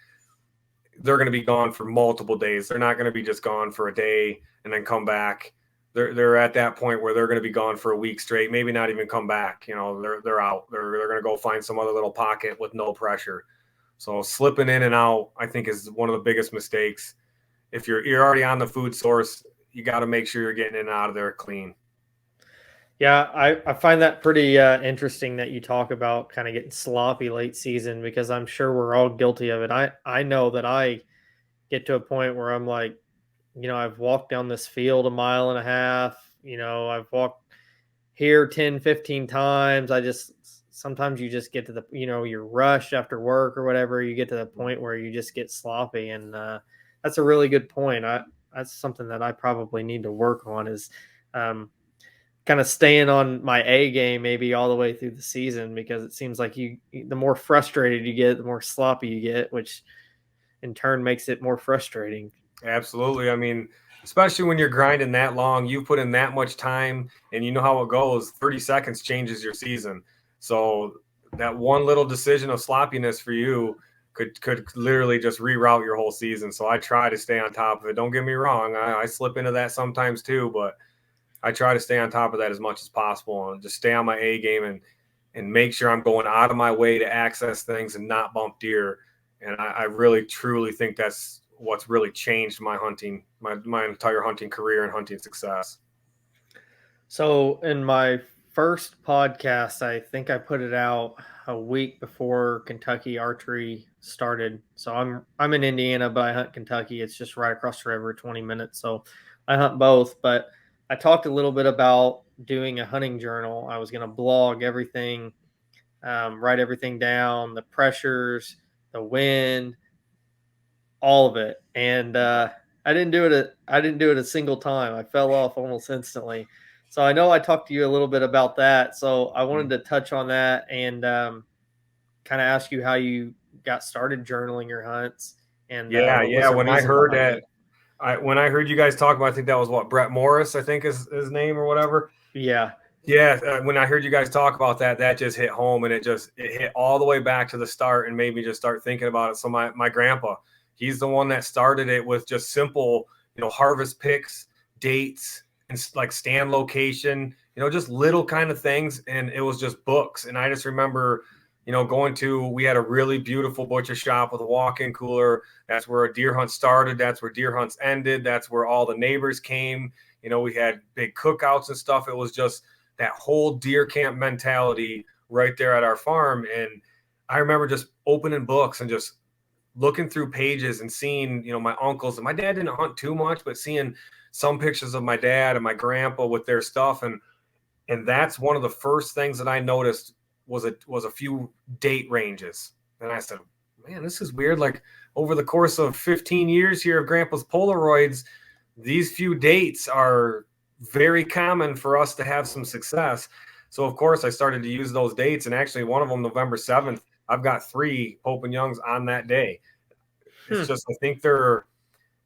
they're going to be gone for multiple days. They're not going to be just gone for a day and then come back. They're at that point where they're going to be gone for a week straight, maybe not even come back. They're out. They're going to go find some other little pocket with no pressure. So slipping in and out, I think, is one of the biggest mistakes. If you're already on the food source, you got to make sure you're getting in and out of there clean. Yeah, I find that pretty interesting that you talk about kind of getting sloppy late season, because I'm sure we're all guilty of it. I know that I get to a point where I'm like, I've walked down this field a mile and a half, I've walked here 10, 15 times. Sometimes you just get to you're rushed after work or whatever. You get to the point where you just get sloppy. And that's a really good point. That's something that I probably need to work on, is kind of staying on my A game maybe all the way through the season, because it seems like the more frustrated you get, the more sloppy you get, which in turn makes it more frustrating. Absolutely. I mean, especially when you're grinding that long, you put in that much time, and you know how it goes. 30 seconds changes your season. So that one little decision of sloppiness for you could literally just reroute your whole season. So I try to stay on top of it. Don't get me wrong. I slip into that sometimes too, but I try to stay on top of that as much as possible and just stay on my A game and make sure I'm going out of my way to access things and not bump deer. And I really, truly think that's what's really changed my hunting, my entire hunting career and hunting success. So in my first podcast, I think I put it out a week before Kentucky archery started. So I'm in Indiana, but I hunt Kentucky. It's just right across the river, 20 minutes. So I hunt both. But I talked a little bit about doing a hunting journal. I was going to blog everything, write everything down, the pressures, the wind, all of it. And I didn't do it. I didn't do it a single time. I fell off almost instantly. So I know I talked to you a little bit about that. So I wanted to touch on that and kind of ask you how you got started journaling your hunts and Yeah, what was yeah. the When I reason heard behind it. that, when I heard you guys talk about, I think that was what, Brett Morris, I think is his name or whatever. Yeah. Yeah, when I heard you guys talk about that, that just hit home, and it hit all the way back to the start and made me just start thinking about it. So my grandpa, he's the one that started it with just simple, harvest picks, dates, and like stand location, just little kind of things, and it was just books. And I just remember, we had a really beautiful butcher shop with a walk-in cooler. That's where a deer hunt started. That's where deer hunts ended. That's where all the neighbors came. We had big cookouts and stuff. It was just that whole deer camp mentality right there at our farm. And I remember just opening books and just looking through pages and seeing, my uncles, and my dad didn't hunt too much, but seeing some pictures of my dad and my grandpa with their stuff. And that's one of the first things that I noticed was a few date ranges. And I said, man, this is weird. Like over the course of 15 years here of grandpa's Polaroids, these few dates are very common for us to have some success. So of course I started to use those dates, and actually one of them, November 7th, I've got 3 Pope and Youngs on that day. It's Hmm. just, I think they're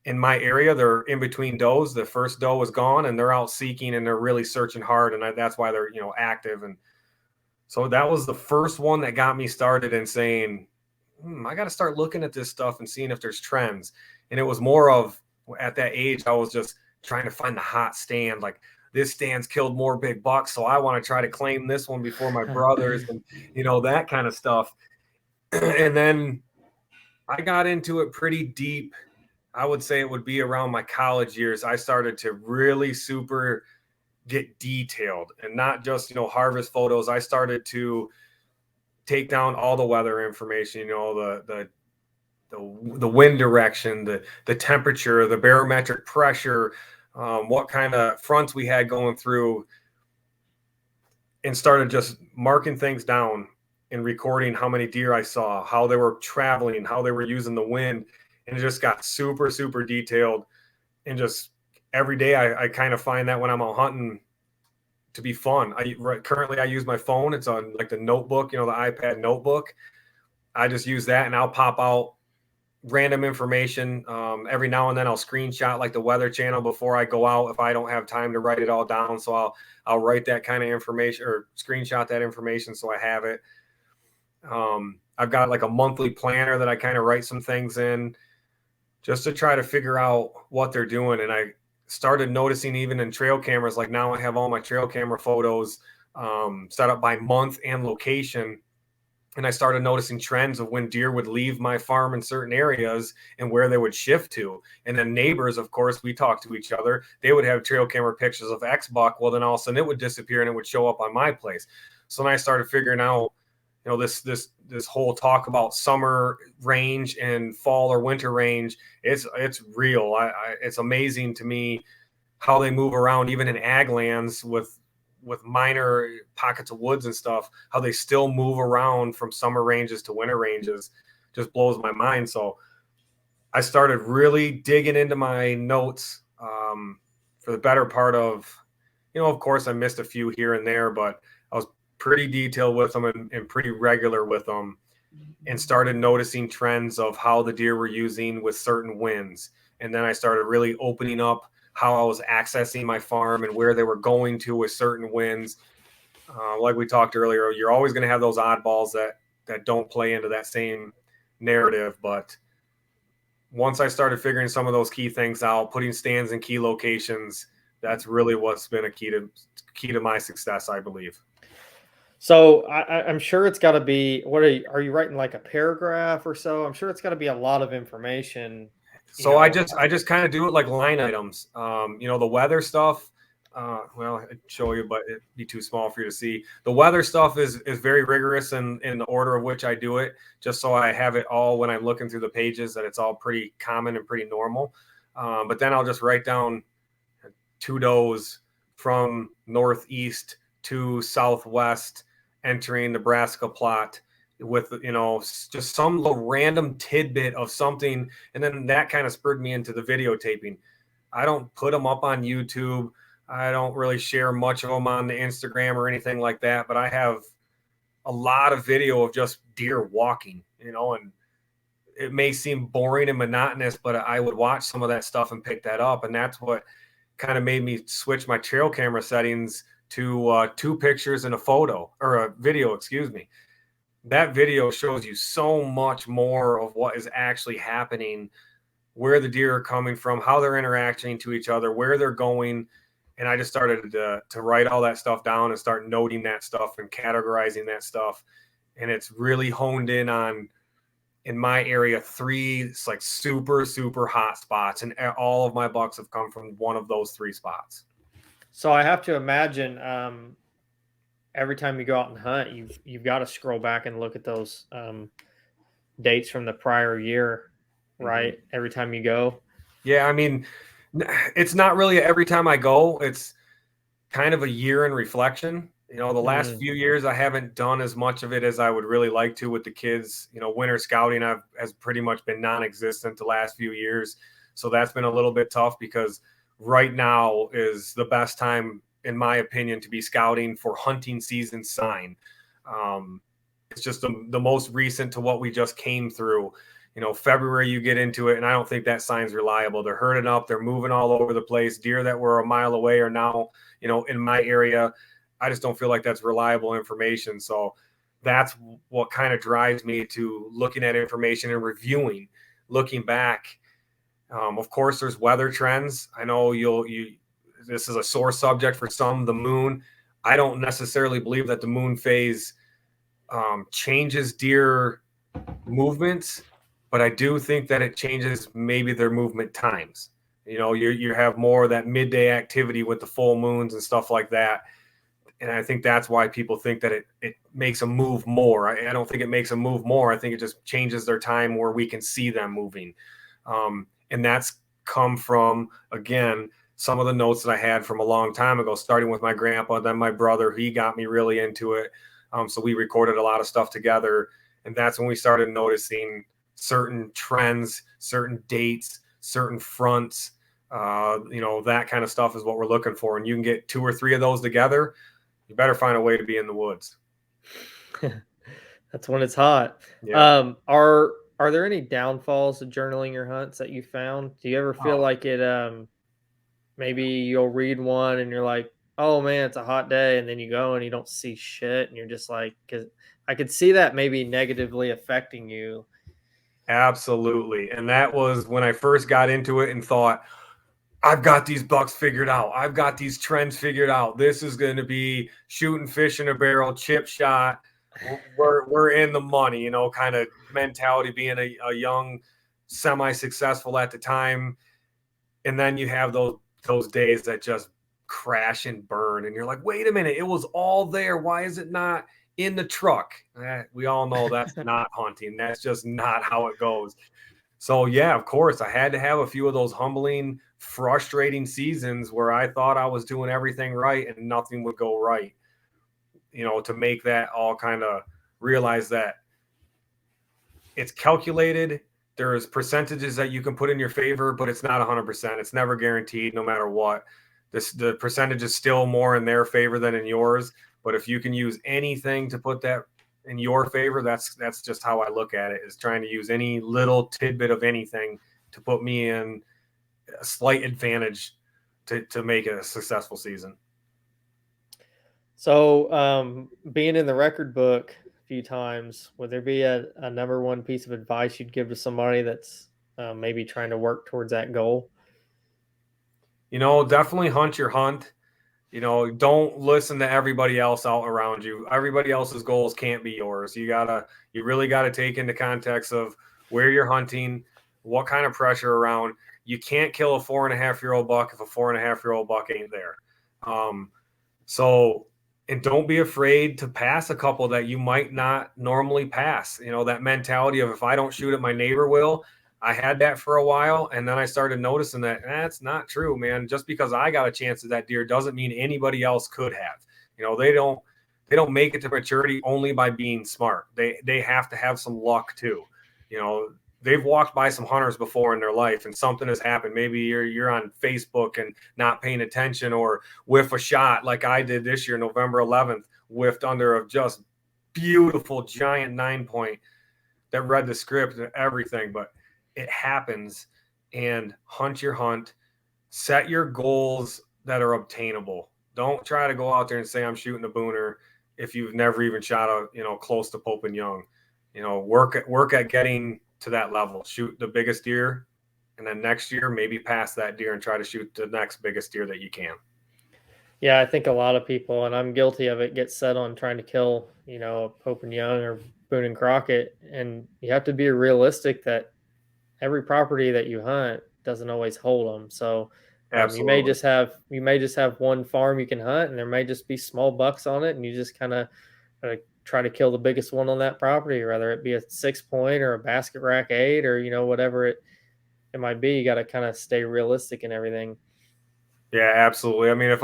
in my area, they're in between does. The first doe is gone and they're out seeking and they're really searching hard. And that's why they're, active. And so that was the first one that got me started in saying, I got to start looking at this stuff and seeing if there's trends. And it was more of, at that age, I was just trying to find the hot stand. Like, this stand's killed more big bucks, so I want to try to claim this one before my brothers, and that kind of stuff. And then I got into it pretty deep. I would say it would be around my college years. I started to really super get detailed, and not just harvest photos. I started to take down all the weather information, the wind direction, the temperature, the barometric pressure, what kind of fronts we had going through, and started just marking things down and recording how many deer I saw, how they were traveling, how they were using the wind. And it just got super, super detailed. And just every day I kind of find that when I'm out hunting to be fun. Currently I use my phone. It's on like the notebook, the iPad notebook. I just use that, and I'll pop out random information. Every now and then I'll screenshot like the Weather Channel before I go out if I don't have time to write it all down. So I'll write that kind of information or screenshot that information so I have it. I've got like a monthly planner that I kind of write some things in just to try to figure out what they're doing. And I started noticing even in trail cameras, like now I have all my trail camera photos set up by month and location. And I started noticing trends of when deer would leave my farm in certain areas and where they would shift to. And then neighbors, of course, we talked to each other. They would have trail camera pictures of X buck. Well, then all of a sudden it would disappear and it would show up on my place. So then I started figuring out, this whole talk about summer range and fall or winter range. It's real. It's amazing to me how they move around, even in ag lands with minor pockets of woods and stuff, how they still move around from summer ranges to winter ranges just blows my mind. So I started really digging into my notes for the better part of, of course I missed a few here and there, but I was pretty detailed with them and pretty regular with them, and started noticing trends of how the deer were using with certain winds. And then I started really opening up how I was accessing my farm and where they were going to with certain winds. Like we talked earlier, you're always going to have those oddballs that don't play into that same narrative. But once I started figuring some of those key things out, putting stands in key locations, that's really what's been a key to my success, I believe. So I'm sure it's got to be. What are you writing like a paragraph or so? I'm sure it's got to be a lot of information. You So I know. just I just kind of do it like line items. The weather stuff. Well, I'd show you, but it'd be too small for you to see. The weather stuff is very rigorous in the order of which I do it, just so I have it all when I'm looking through the pages that it's all pretty common and pretty normal. But then I'll just write down two does from northeast to southwest entering Nebraska plot with, just some little random tidbit of something. And then that kind of spurred me into the videotaping. I don't put them up on YouTube. I don't really share much of them on the Instagram or anything like that, but I have a lot of video of just deer walking, and it may seem boring and monotonous, but I would watch some of that stuff and pick that up. And that's what kind of made me switch my trail camera settings to two pictures and a photo or a video, excuse me. That video shows you so much more of what is actually happening, where the deer are coming from, how they're interacting to each other, where they're going. And I just started to write all that stuff down and start noting that stuff and categorizing that stuff. And it's really honed in on, in my area, three, it's like super, super hot spots. And all of my bucks have come from one of those three spots. So I have to imagine every time you go out and hunt, you've got to scroll back and look at those dates from the prior year, right? Mm-hmm. Every time you go. Yeah, I mean, it's not really every time I go. It's kind of a year in reflection. The last few years I haven't done as much of it as I would really like to with the kids. Winter scouting has pretty much been non-existent the last few years. So that's been a little bit tough because right now is the best time, in my opinion, to be scouting for hunting season sign. It's just the most recent to what we just came through. February you get into it, and I don't think that sign's reliable. They're herding up, they're moving all over the place. Deer that were a mile away are now, in my area. I just don't feel like that's reliable information. So that's what kind of drives me to looking at information and reviewing, looking back. Of course, there's weather trends. I know this is a sore subject for some, the moon. I don't necessarily believe that the moon phase changes deer movements, but I do think that it changes maybe their movement times. You have more of that midday activity with the full moons and stuff like that. And I think that's why people think that it makes them move more. I don't think it makes them move more. I think it just changes their time where we can see them moving. And that's come from, again, some of the notes that I had from a long time ago, starting with my grandpa, then my brother. He got me really into it. So we recorded a lot of stuff together. And that's when we started noticing certain trends, certain dates, certain fronts. That kind of stuff is what we're looking for. And you can get 2 or 3 of those together, you better find a way to be in the woods. That's when it's hot. Yeah. Are there any downfalls of journaling your hunts that you found? Do you ever feel like it maybe you'll read one and you're like, oh man, it's a hot day, and then you go and you don't see shit and you're just like, because I could see that maybe negatively affecting you. Absolutely. And that was when I first got into it and thought, I've got these bucks figured out. I've got these trends figured out. This is going to be shooting fish in a barrel, chip shot. We're in the money, kind of mentality, being a young, semi-successful at the time. And then you have those days that just crash and burn. And you're like, wait a minute, it was all there. Why is it not in the truck? We all know that's not hunting. That's just not how it goes. So, yeah, of course, I had to have a few of those humbling, frustrating seasons where I thought I was doing everything right and nothing would go right, to make that all kind of realize that it's calculated. There's percentages that you can put in your favor, but it's not 100%. It's never guaranteed no matter what. The percentage is still more in their favor than in yours. But if you can use anything to put that in your favor, that's just how I look at it, is trying to use any little tidbit of anything to put me in a slight advantage to make it a successful season. So being in the record book a few times, would there be a number one piece of advice you'd give to somebody that's maybe trying to work towards that goal? Definitely hunt your hunt. Don't listen to everybody else out around you. Everybody else's goals can't be yours. You really gotta take into context of where you're hunting, what kind of pressure around. You can't kill a 4.5-year-old buck if a 4.5-year-old buck ain't there. Um, so, and don't be afraid to pass a couple that you might not normally pass. You know, that mentality of if I don't shoot it, my neighbor will. I had that for a while, and then I started noticing that that's not true, man. Just because I got a chance at that deer doesn't mean anybody else could have. You know, they don't make it to maturity only by being smart. They have to have some luck too. You know, they've walked by some hunters before in their life and something has happened. Maybe you're on Facebook and not paying attention, or whiff a shot like I did this year, November 11th, whiffed under a just beautiful giant 9 point that read the script and everything. But it happens. And hunt your hunt, set your goals that are obtainable. Don't try to go out there and say I'm shooting a booner if you've never even shot a, close to Pope and Young. You know, work at getting to that level. Shoot the biggest deer, and then next year maybe pass that deer and try to shoot the next biggest deer that you can. Yeah, I think a lot of people, and I'm guilty of it, get set on trying to kill, Pope and Young or Boone and Crockett, and you have to be realistic that every property that you hunt doesn't always hold them. So Absolutely. you may just have one farm you can hunt, and there may just be small bucks on it, and you just kind of try to kill the biggest one on that property, whether it be a 6 point or a basket rack eight or whatever it might be. You got to kind of stay realistic and everything. Yeah, absolutely. I mean, if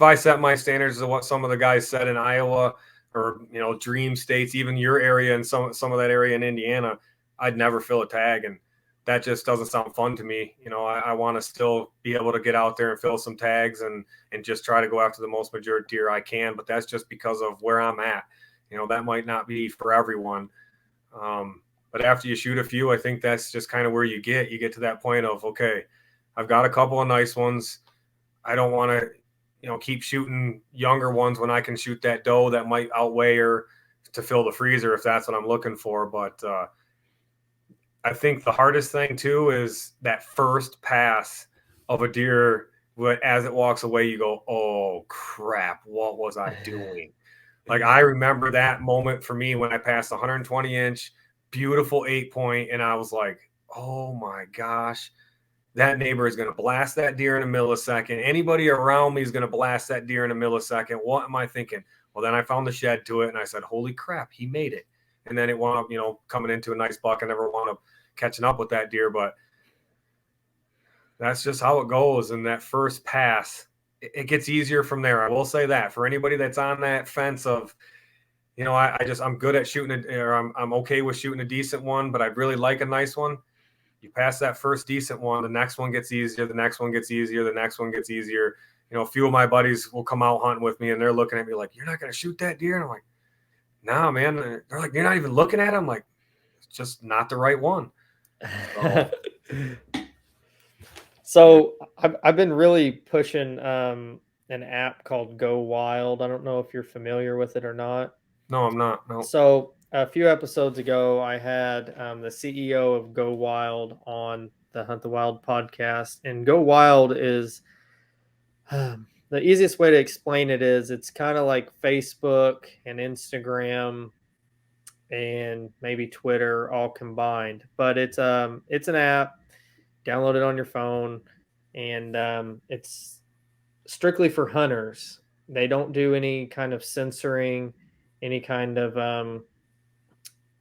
I set my standards of what some of the guys said in Iowa, or dream states, even your area and some of that area in Indiana, I'd never fill a tag, and that just doesn't sound fun to me. I want to still be able to get out there and fill some tags and just try to go after the most mature deer I can. But that's just because of where I'm at. That might not be for everyone. But after you shoot a few, I think that's just kind of where you get to that point of, okay, I've got a couple of nice ones. I don't want to, keep shooting younger ones when I can shoot that doe that might outweigh her to fill the freezer if that's what I'm looking for. But I think the hardest thing too is that first pass of a deer. As it walks away, you go, "Oh crap! What was I doing?" Like I remember that moment for me when I passed 120-inch, beautiful 8 point, and I was like, "Oh my gosh." That neighbor is going to blast that deer in a millisecond. Anybody around me is going to blast that deer in a millisecond. What am I thinking? Well, then I found the shed to it and I said, holy crap, he made it. And then it wound up, coming into a nice buck. I never wound up catching up with that deer, but that's just how it goes. And that first pass, it gets easier from there. I will say that for anybody that's on that fence of, I'm good at shooting or I'm okay with shooting a decent one, but I'd really like a nice one. You pass that first decent one, the next one gets easier, the next one gets easier, the next one gets easier. A few of my buddies will come out hunting with me and they're looking at me like, you're not going to shoot that deer? And I'm like, nah, man. They're like, you're not even looking at him. I'm like, it's just not the right one. So, So I've been really pushing an app called Go Wild. I don't know if you're familiar with it or not. no, I'm not. No. So a few episodes ago, I had the CEO of Go Wild on the Hunt the Wild podcast, and Go Wild is the easiest way to explain it is it's kind of like Facebook and Instagram and maybe Twitter all combined, but it's an app. Download it on your phone, and it's strictly for hunters. They don't do any kind of censoring, any kind of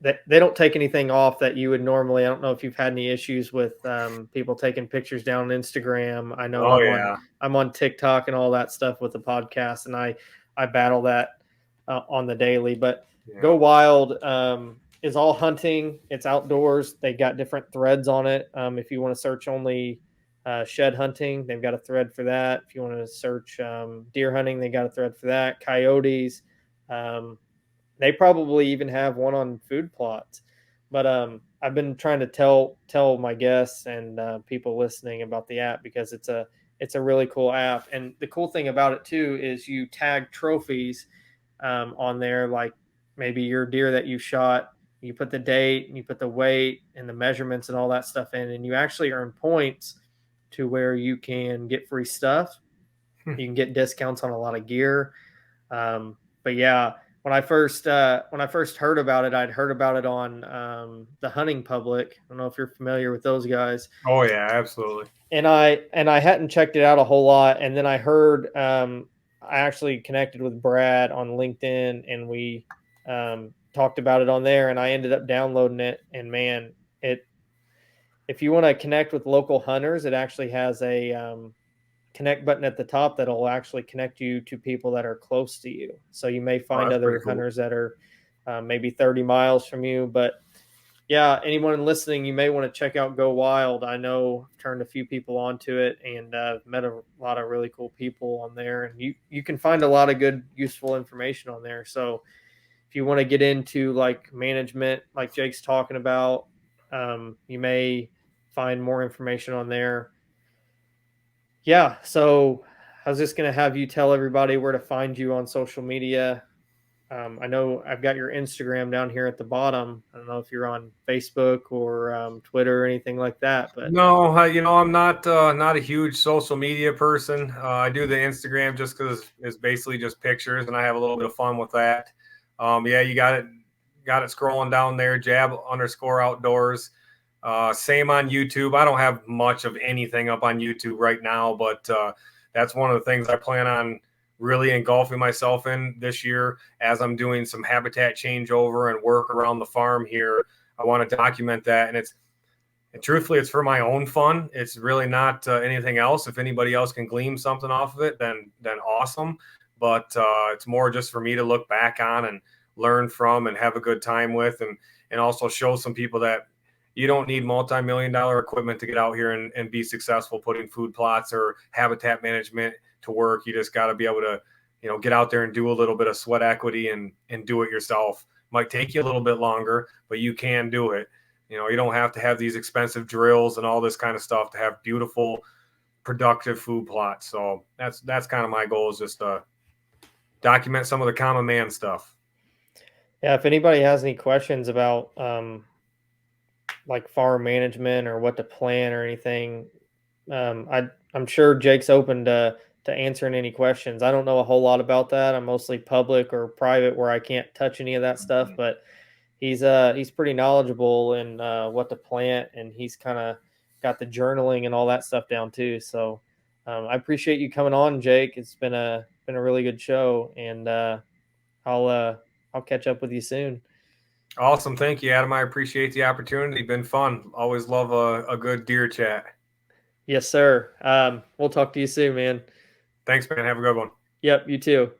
they don't take anything off that you would normally. I don't know if you've had any issues with people taking pictures down on Instagram. I know Oh, yeah. I'm on TikTok and all that stuff with the podcast, and I battle that on the daily. But Yeah. Go Wild is all hunting. It's outdoors. They got different threads on it. If you want to search only shed hunting, they've got a thread for that. If you want to search deer hunting, they got a thread for that. Coyotes. They probably even have one on food plots. But I've been trying to tell my guests and people listening about the app because it's a really cool app. And the cool thing about it too is you tag trophies on there, like maybe your deer that you shot. You put the date, and you put the weight and the measurements and all that stuff in, and you actually earn points to where you can get free stuff. You can get discounts on a lot of gear. But yeah, when I first heard about it, I'd heard about it on the Hunting Public. I don't know if you're familiar with those guys, Oh yeah, absolutely. and I hadn't checked it out a whole lot. And then I heard I actually connected with Brad on LinkedIn, and we talked about it on there. And I ended up downloading it. And man, it if you want to connect with local hunters, it actually has a connect button at the top that'll actually connect you to people that are close to you. So you may Oh, find that's pretty other cool. hunters that are maybe 30 miles from you. But yeah, anyone listening, you may want to check out Go Wild. I know I've turned a few people onto it, and met a lot of really cool people on there. And you can find a lot of good, useful information on there. So if you want to get into like management, like Jake's talking about, you may find more information on there. Yeah. So I was just going to have you tell everybody where to find you on social media. I know I've got your Instagram down here at the bottom. I don't know if you're on Facebook or Twitter or anything like that, but No, I'm not a huge social media person. I do the Instagram just because it's basically just pictures, and I have a little bit of fun with that. Yeah, you got it scrolling down there. Jab underscore outdoors. Same on YouTube. I don't have much of anything up on YouTube right now, but that's one of the things I plan on really engulfing myself in this year as I'm doing some habitat changeover and work around the farm here. I want to document that, and truthfully, it's for my own fun. It's really not anything else. If anybody else can glean something off of it, then awesome. But it's more just for me to look back on and learn from and have a good time with, and also show some people that you don't need multi-million-dollar equipment to get out here and be successful putting food plots or habitat management to work. You just got to be able to, get out there and do a little bit of sweat equity and do it yourself. Might take you a little bit longer, but you can do it. You don't have to have these expensive drills and all this kind of stuff to have beautiful, productive food plots. So that's kind of my goal, is just to document some of the common man stuff. yeah, if anybody has any questions about like farm management or what to plan or anything, I'm sure Jake's open to answering any questions. I don't know a whole lot about that. I'm mostly public or private where I can't touch any of that stuff, but he's pretty knowledgeable in what to plant, and he's kind of got the journaling and all that stuff down too. So I appreciate you coming on, Jake. It's been a really good show, and I'll uh, I'll catch up with you soon. Awesome. Thank you, Adam. I appreciate the opportunity. Been fun. Always love a good deer chat. Yes, sir. We'll talk to you soon, man. Thanks, man. Have a good one. Yep, you too.